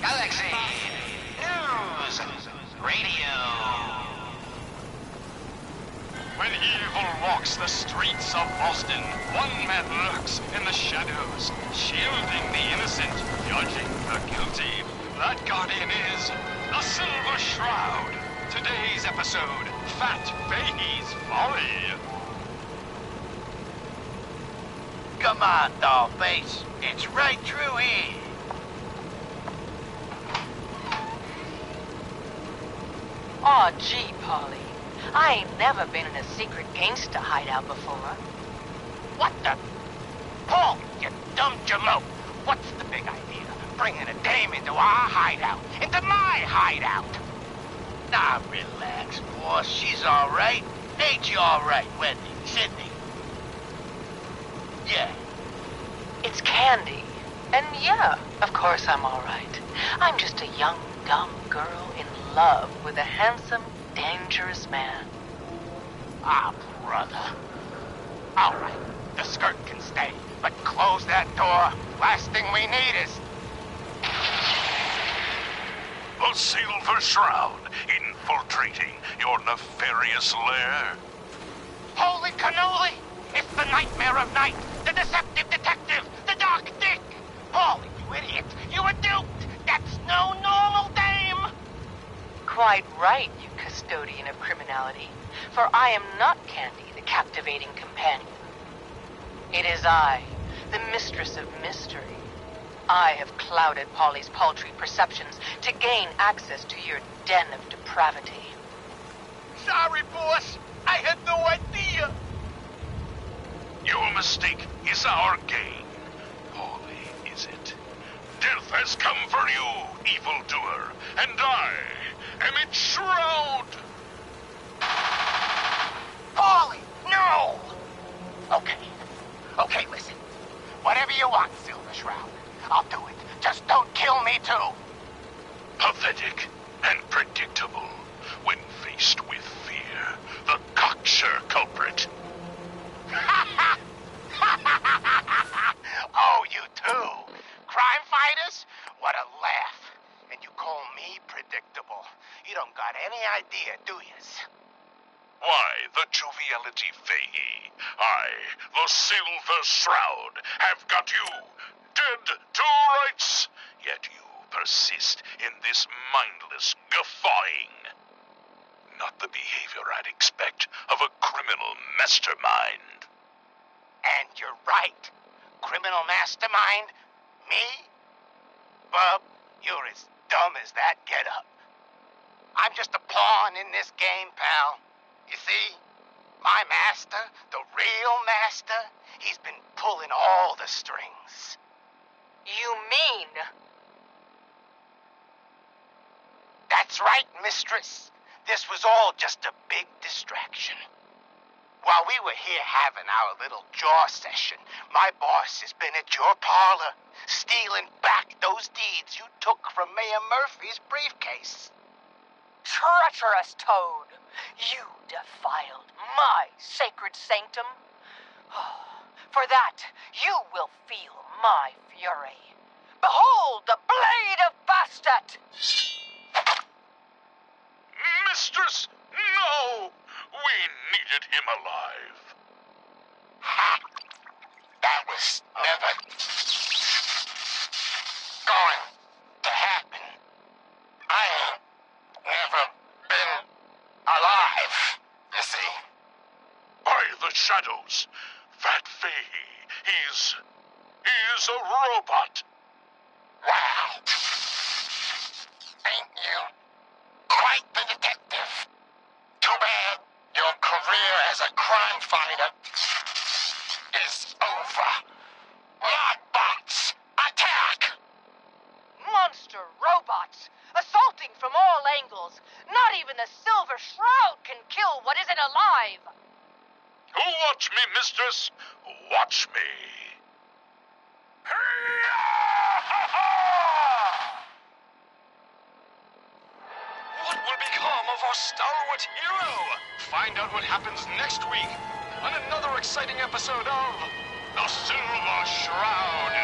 Speaker 19: Galaxy News Radio.
Speaker 17: When evil walks the streets of Boston, one man lurks in the shadows, shielding the innocent, judging the guilty. That guardian is The Silver Shroud. Today's episode, Fat Fahey's Folly.
Speaker 18: Come on, Dollface. It's right through here.
Speaker 20: Aw, gee, Polly. I ain't never been in a secret gangsta hideout before.
Speaker 18: What the? Paul, you dumb jamoke. What's the big idea? Bringing a dame into our hideout. Into my hideout. Nah, relax, boss. She's all right. Ain't she all right, Wendy? Sydney? Yeah.
Speaker 20: It's Candy. And yeah, of course I'm all right. I'm just a young, dumb girl in love with a handsome, dangerous man.
Speaker 18: Ah, brother. All right, the skirt can stay, but close that door. Last thing we need is...
Speaker 13: The Silver Shroud infiltrating your nefarious lair.
Speaker 18: Holy cannoli! It's the nightmare of night, the deceptive detective, the dark dick! Paul, you idiot! You were duped! That's no normal dame!
Speaker 20: Quite right, you custodian of criminality. For I am not Candy, the captivating companion. It is I, the mistress of mystery. I have clouded Polly's paltry perceptions to gain access to your den of depravity.
Speaker 18: Sorry, boss. I had no idea.
Speaker 13: Your mistake is our gain. Polly, is it? Death has come for you, evildoer, and I am its shroud.
Speaker 18: Polly, no! Okay, listen. Whatever you want, Silver Shroud. I'll do it. Just don't kill me, too.
Speaker 13: Pathetic and predictable when faced with fear. The cocksure culprit.
Speaker 18: Oh, you too? Crime fighters? What a laugh. And you call me predictable. You don't got any idea, do yous?
Speaker 13: Why, the joviality Fahey, I, the Silver Shroud, have got you dead to rights. Yet you persist in this mindless guffawing. Not the behavior I'd expect of a criminal mastermind.
Speaker 18: And you're right. Criminal mastermind? Me? Bub, you're as dumb as that get-up. I'm just a pawn in this game, pal. You see, my master, the real master, he's been pulling all the strings.
Speaker 20: You mean?
Speaker 18: That's right, mistress. This was all just a big distraction. While we were here having our little jaw session, my boss has been at your parlor, stealing back those deeds you took from Mayor Murphy's briefcase.
Speaker 20: Treacherous toad! You defiled my sacred sanctum. For that, you will feel my fury. Behold the blade of Bastet!
Speaker 13: Mistress, no! We needed him alive.
Speaker 18: Ha! That was never going to happen. I ain't never been alive, you see.
Speaker 13: By the shadows, Fat Fahey, he's a robot.
Speaker 18: Wow. Ain't you quite the detective? Too bad your career as a crime fighter is over. Modbots, attack!
Speaker 20: Monster robots, assaulting from all angles. Not even the Silver Shroud can kill what isn't alive.
Speaker 13: Watch me, mistress. Watch me.
Speaker 17: What will become of our stalwart hero? Find out what happens next week on another exciting episode of The Silver Shroud.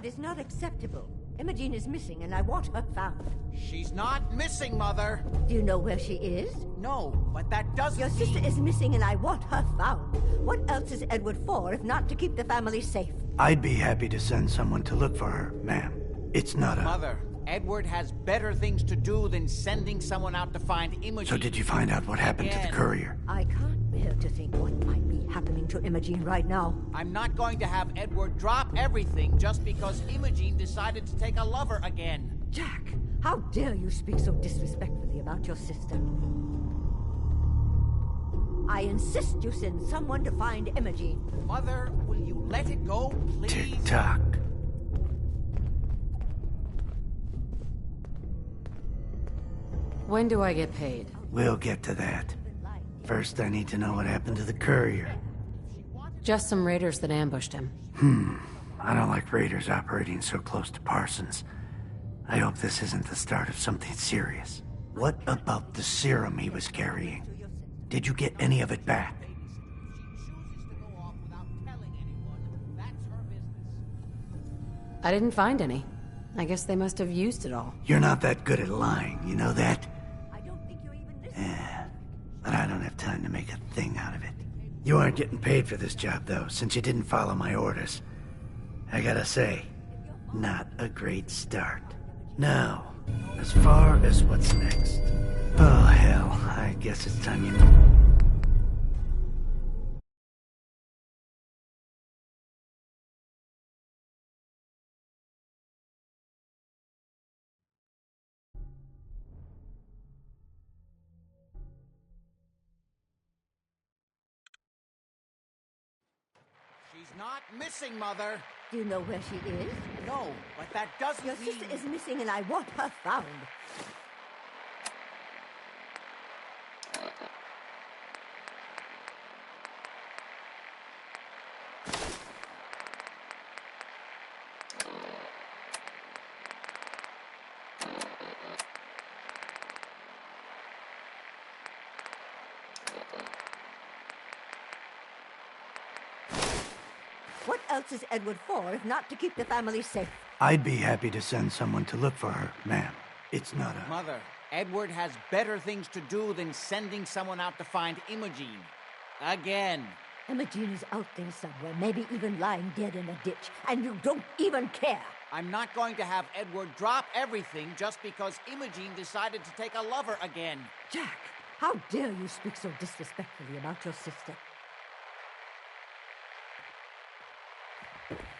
Speaker 21: is not acceptable. Imogene is missing, and I want her found.
Speaker 15: She's not missing, Mother.
Speaker 21: Do you know where she is?
Speaker 15: No, but that doesn't
Speaker 21: Your sister is missing, and I want her found. What else is Edward for, if not to keep the family safe?
Speaker 14: I'd be happy to send someone to look for her, ma'am. It's not a...
Speaker 15: Mother, Edward has better things to do than sending someone out to find Imogene.
Speaker 14: So did you find out what happened to the courier?
Speaker 21: I can't bear to think what might be happening to Imogene right now.
Speaker 15: I'm not going to have Edward drop everything just because Imogene decided to take a lover again.
Speaker 21: Jack, how dare you speak so disrespectfully about your sister? I insist you send someone to find Imogene.
Speaker 15: Mother, will you let it go, please?
Speaker 14: Tick-tock.
Speaker 3: When do I get paid?
Speaker 14: We'll get to that. First, I need to know what happened to the courier.
Speaker 3: Just some raiders that ambushed him.
Speaker 14: I don't like raiders operating so close to Parsons. I hope this isn't the start of something serious. What about the serum he was carrying? Did you get any of it back?
Speaker 3: I didn't find any. I guess they must have used it all.
Speaker 14: You're not that good at lying, you know that? Yeah, but I don't have time to make a thing out of it. You aren't getting paid for this job, though, since you didn't follow my orders. I gotta say, not a great start. Now, as far as what's next... Oh, hell, I guess it's time you...
Speaker 15: She's not missing, Mother.
Speaker 21: Do you know where she is?
Speaker 15: No, but that doesn't
Speaker 21: Your
Speaker 15: mean...
Speaker 21: sister is missing, and I want her found. What else is Edward for, if not to keep the family safe?
Speaker 14: I'd be happy to send someone to look for her, ma'am. It's not a...
Speaker 15: Mother, Edward has better things to do than sending someone out to find Imogene. Again.
Speaker 21: Imogene is out there somewhere, maybe even lying dead in a ditch, and you don't even care.
Speaker 15: I'm not going to have Edward drop everything just because Imogene decided to take a lover again.
Speaker 21: Jack, how dare you speak so disrespectfully about your sister?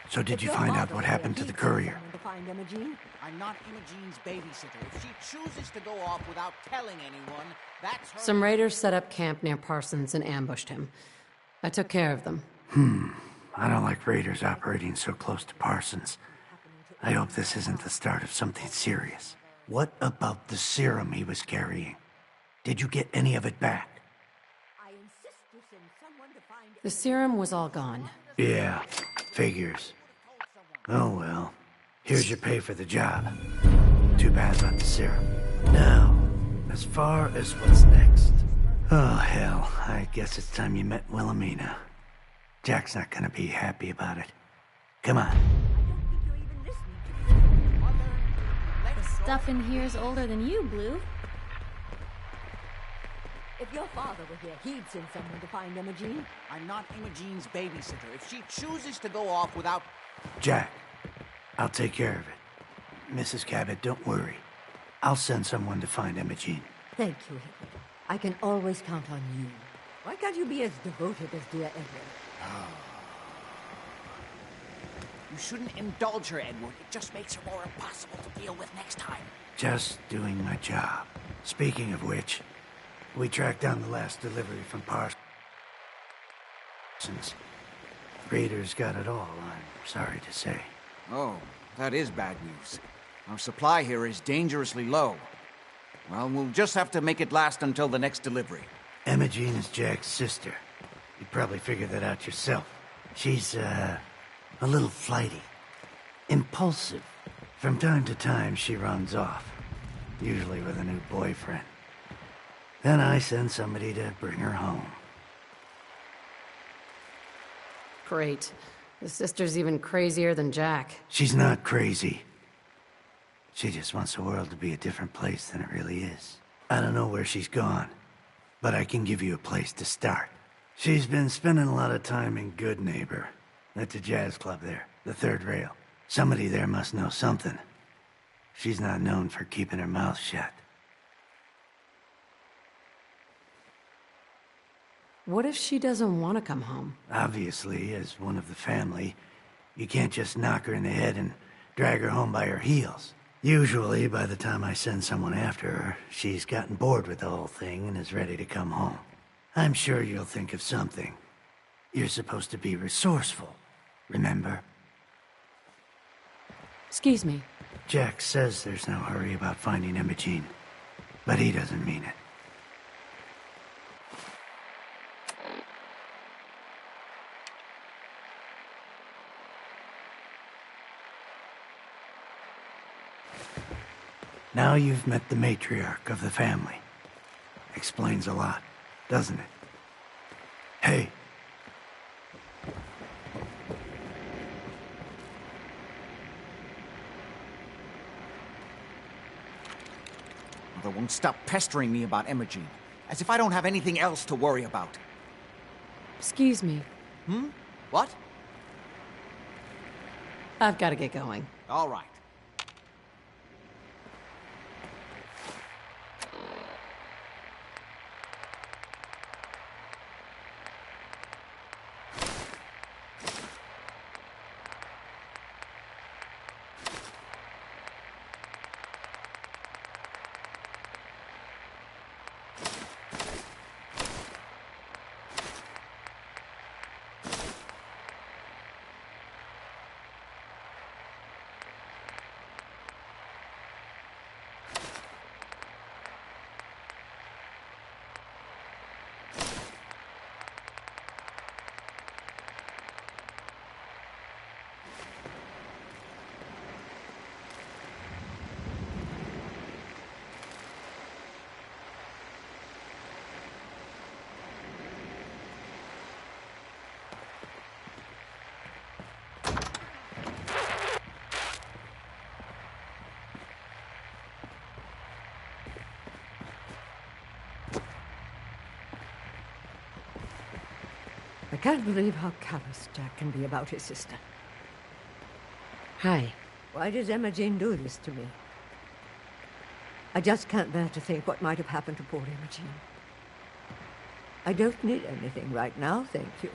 Speaker 14: So did you find out what happened to the courier?
Speaker 21: To find Imogene?
Speaker 15: I'm not Imogene's babysitter. If she chooses to go off without telling anyone, that's her...
Speaker 3: Some raiders set up camp near Parsons and ambushed him. I took care of them.
Speaker 14: I don't like raiders operating so close to Parsons. I hope this isn't the start of something serious. What about the serum he was carrying? Did you get any of it back?
Speaker 21: I insist you send someone to find...
Speaker 3: The serum was all gone.
Speaker 14: Yeah, figures. Oh well. Here's your pay for the job. Too bad about the serum. Now, as far as what's next... Oh hell, I guess it's time you met Wilhelmina. Jack's not gonna be happy about it. Come on.
Speaker 11: The stuff in here is older than you, Blue.
Speaker 21: If your father were here, he'd send someone to find Imogene.
Speaker 15: I'm not Imogene's babysitter. If she chooses to go off without...
Speaker 14: Jack, I'll take care of it. Mrs. Cabot, don't worry. I'll send someone to find Imogene.
Speaker 21: Thank you, Edward. I can always count on you. Why can't you be as devoted as dear Edward?
Speaker 15: You shouldn't indulge her, Edward. It just makes her more impossible to deal with next time.
Speaker 14: Just doing my job. Speaking of which, we tracked down the last delivery from Parsons. Raiders got it all, I'm sorry to say.
Speaker 15: Oh, that is bad news. Our supply here is dangerously low. Well, we'll just have to make it last until the next delivery.
Speaker 14: Imogene is Jack's sister. You'd probably figure that out yourself. She's, a little flighty. Impulsive. From time to time, she runs off. Usually with a new boyfriend. Then I send somebody to bring her home.
Speaker 3: Great. The sister's even crazier than Jack.
Speaker 14: She's not crazy. She just wants the world to be a different place than it really is. I don't know where she's gone, but I can give you a place to start. She's been spending a lot of time in Good Neighbor. That's a jazz club there, the third rail. Somebody there must know something. She's not known for keeping her mouth shut.
Speaker 3: What if she doesn't want to come home?
Speaker 14: Obviously, as one of the family, you can't just knock her in the head and drag her home by her heels. Usually, by the time I send someone after her, she's gotten bored with the whole thing and is ready to come home. I'm sure you'll think of something. You're supposed to be resourceful, remember?
Speaker 3: Excuse me.
Speaker 14: Jack says there's no hurry about finding Imogene, but he doesn't mean it. Now you've met the matriarch of the family. Explains a lot, doesn't it? Hey.
Speaker 15: Mother won't stop pestering me about Imogene, as if I don't have anything else to worry about.
Speaker 3: Excuse me.
Speaker 15: What?
Speaker 3: I've got to get going.
Speaker 15: All right.
Speaker 21: I can't believe how callous Jack can be about his sister.
Speaker 3: Hi.
Speaker 21: Why did Emma Jane do this to me? I just can't bear to think what might have happened to poor Imogene. I don't need anything right now, thank you.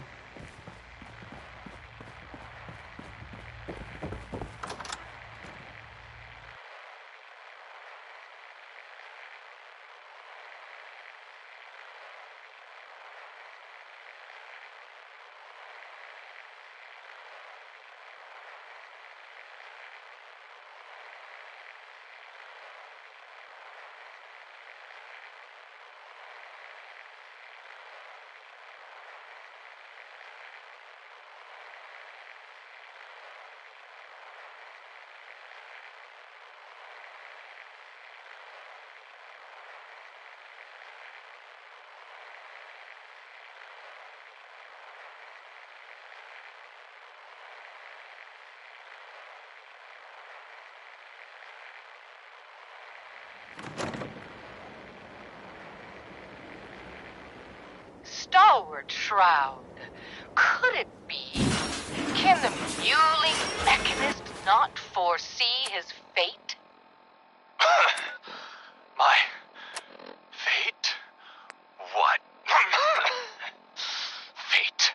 Speaker 20: Stalwart shroud. Could it be? Can the mewling mechanist not foresee his fate?
Speaker 17: My fate? What? Fate.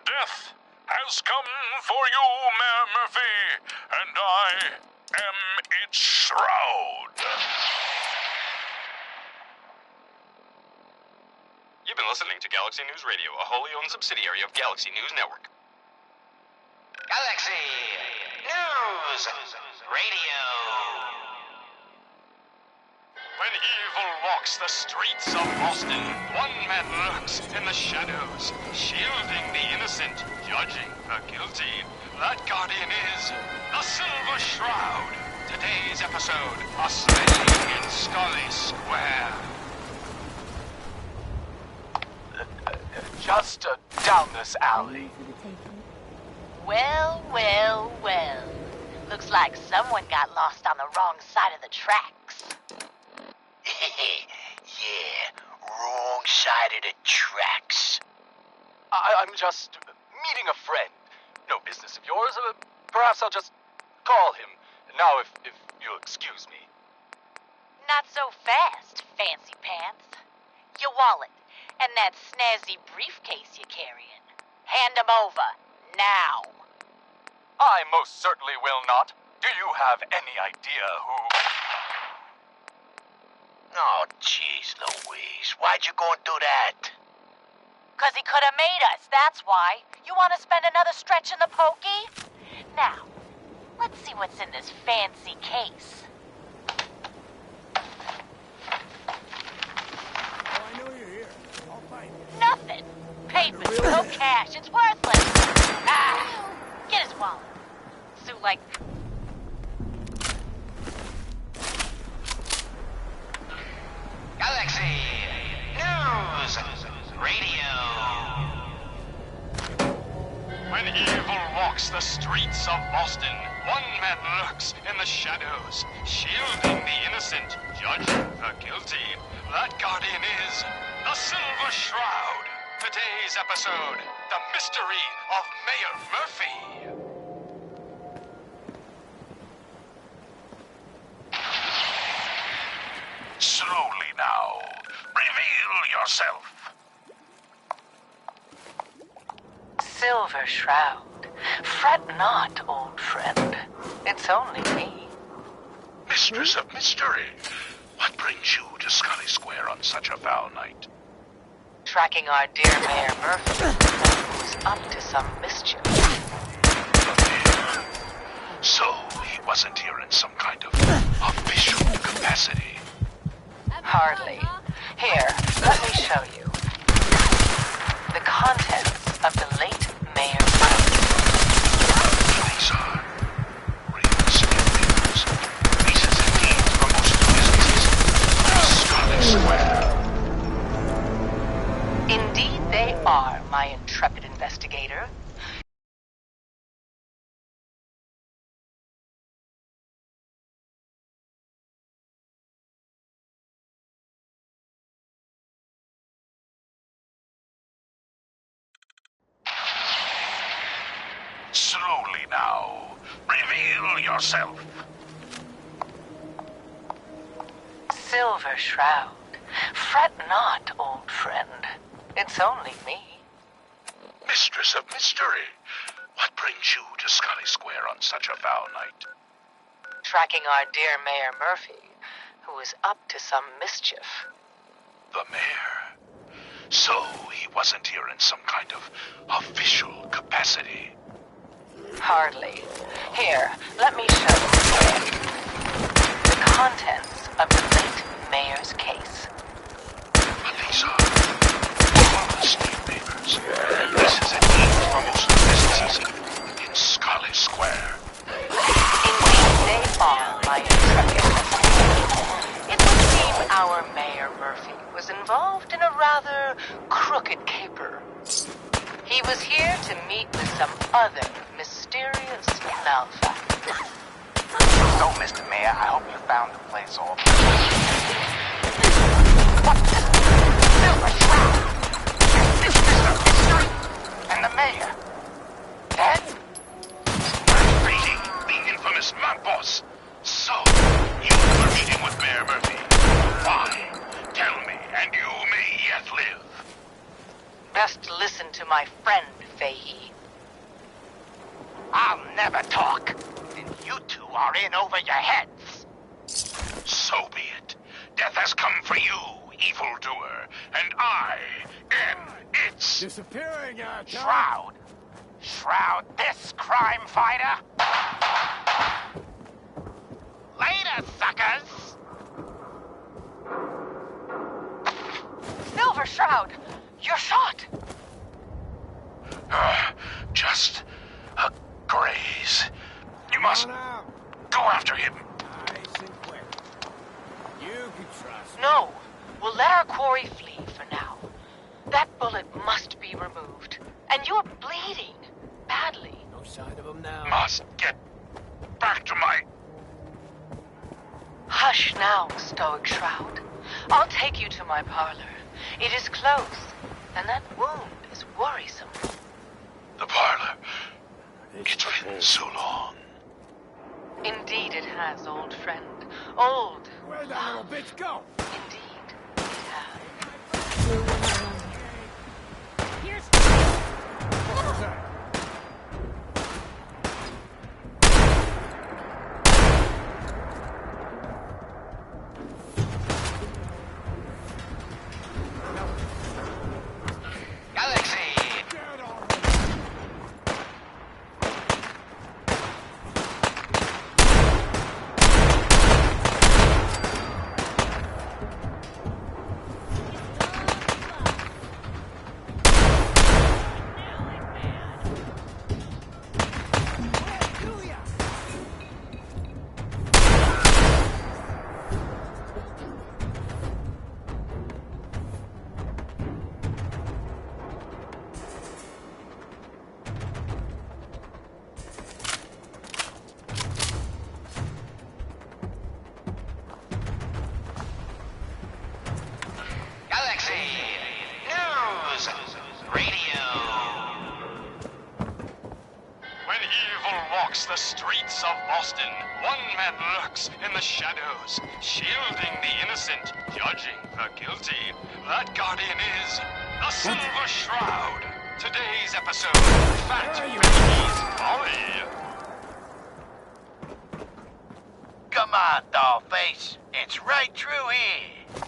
Speaker 17: Death has come for you, Mayor Murphy, and I am its shroud.
Speaker 5: You've been listening to Galaxy News Radio, a wholly owned subsidiary of Galaxy News Network.
Speaker 19: Galaxy News Radio.
Speaker 17: When evil walks the streets of Boston, one man lurks in the shadows, shielding the innocent, judging the guilty. That guardian is the Silver Shroud. Today's episode, a slaying in Scully Square.
Speaker 16: Just down this alley.
Speaker 18: Well, well, well. Looks like someone got lost on the wrong side of the tracks.
Speaker 19: Yeah, wrong side of the tracks.
Speaker 16: I'm just meeting a friend. No business of yours. Perhaps I'll just call him. Now, if you'll excuse me.
Speaker 18: Not so fast, fancy pants. Your wallet and that snazzy briefcase you're carrying. Hand them over, now.
Speaker 16: I most certainly will not. Do you have any idea who...
Speaker 19: Oh, jeez Louise, why'd you go and do that?
Speaker 18: 'Cause he could have made us, that's why. You want to spend another stretch in the pokey? Now, let's see what's in this fancy case. Nothing. Papers, no cash. It's worthless. Ah, get his wallet. Suit like...
Speaker 19: Galaxy News Radio.
Speaker 17: When evil walks the streets of Boston, one man lurks in the shadows, shielding the innocent, judging the guilty. That guardian is the Silver Shroud. Today's episode, the mystery of Mayor Murphy.
Speaker 13: Slowly now. Reveal yourself.
Speaker 20: Silver Shroud. Fret not, old friend. It's only me.
Speaker 13: Mistress of Mystery. What brings you to Scully Square on such a foul night?
Speaker 20: Tracking our dear Mayor Murphy, who's up to some mischief.
Speaker 13: So he wasn't here in some kind of official capacity.
Speaker 20: Hardly. Here, let me show you. The contents of the late Mayor Murphy.
Speaker 13: These are real estate papers. Leases and deeds for most businesses. Scully Square.
Speaker 20: Indeed they are, my intrepid investigator.
Speaker 13: Slowly now. Reveal yourself.
Speaker 20: Silver Shroud. Fret not, old friend. It's only me.
Speaker 13: Mistress of Mystery. What brings you to Scully Square on such a foul night?
Speaker 20: Tracking our dear Mayor Murphy, who is up to some mischief.
Speaker 13: The mayor? So he wasn't here in some kind of official capacity.
Speaker 20: Hardly. Here, let me show you. The contents of the late mayor's case.
Speaker 13: But these are real estate papers. This is a deed for most businesses in Scully Square.
Speaker 20: Indeed they are, my intrepid investigator. It would seem our Mayor Murphy was involved in a rather crooked caper. He was here to meet with some other mysterious malefactor.
Speaker 15: So, Mr. Mayor, I hope you found the place all.
Speaker 20: What the?
Speaker 15: Silver Shroud! Mistress of Mystery! And the mayor! Dead?
Speaker 13: Beating the infamous mob boss. So, you were meeting with Mayor Murphy. Why? Tell me, and you may yet live.
Speaker 20: Best listen to my friend, Fahey.
Speaker 15: I'll never talk. And you two are in over your heads.
Speaker 13: So be it. Death has come for you, evildoer, and I am its...
Speaker 10: Disappearing,
Speaker 15: Shroud. Shroud this crime fighter. Later, suckers.
Speaker 20: Silver Shroud, you're shot.
Speaker 13: Just a graze. You must go after him.
Speaker 10: Nice and quick. You can trust me.
Speaker 20: No, we'll let our quarry flee for now. That bullet must be removed. And you're bleeding. Badly.
Speaker 4: No sign of him now.
Speaker 13: Must get back to my...
Speaker 20: Hush now, Stoic Shroud. I'll take you to my parlor. It is close, and that wound is worrisome.
Speaker 13: The parlor. It's been so long.
Speaker 20: Indeed it has, old friend. Old.
Speaker 2: Where'd that little bitch go?
Speaker 20: Indeed it has.
Speaker 11: Here's...
Speaker 2: What was that?
Speaker 17: The streets of Boston, one man lurks in the shadows, shielding the innocent, judging the guilty. That guardian is the Silver Shroud. Today's episode, Fat Baby's Folly.
Speaker 19: Come on, Dollface. It's right through here.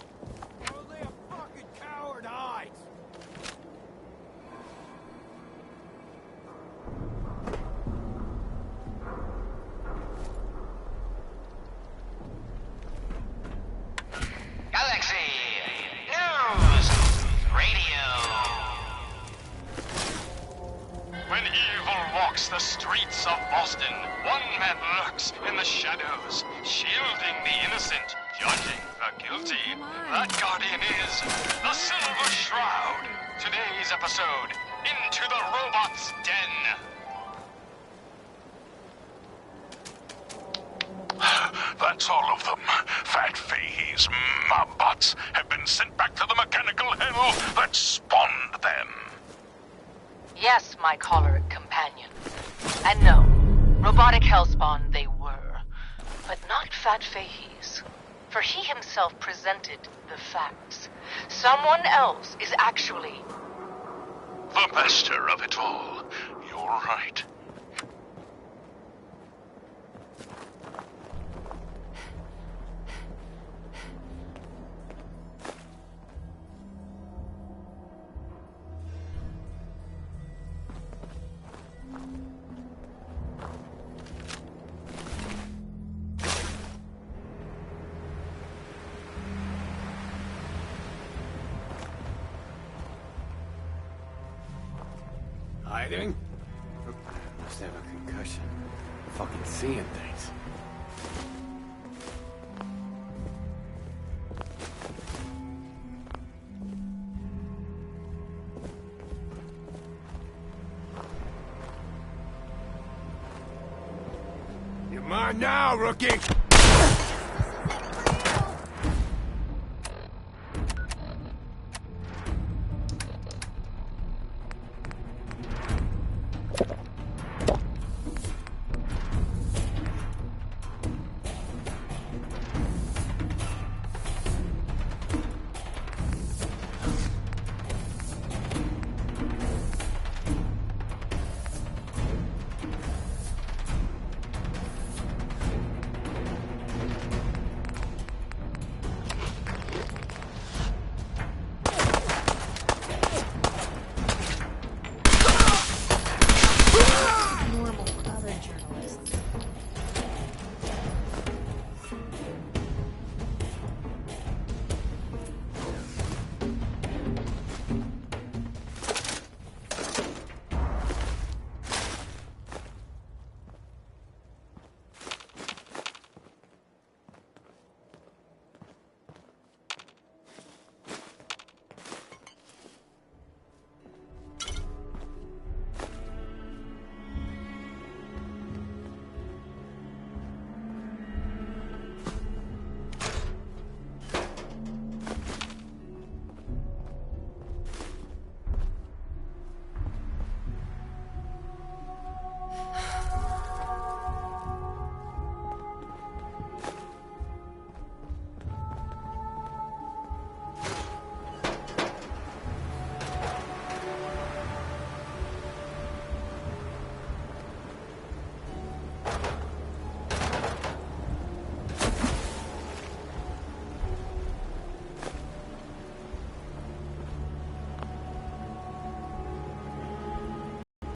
Speaker 2: Only a fucking coward hides.
Speaker 18: Galaxy News Radio.
Speaker 17: When evil walks the streets of Boston, one man lurks in the shadows, shielding the innocent, judging the guilty. That guardian is the Silver Shroud. Today's episode, Into the Robot's Den.
Speaker 13: That's all of them. Fat Fahey's mob bots have been sent back to the mechanical hell that spawned them.
Speaker 20: Yes, my choleric companion. And no, robotic hellspawn they were. But not Fat Fahey's. For he himself presented the facts. Someone else is actually...
Speaker 13: The master of it all. You're right.
Speaker 4: Hiding? Must have a concussion. Fucking seeing things. You're mine now, rookie!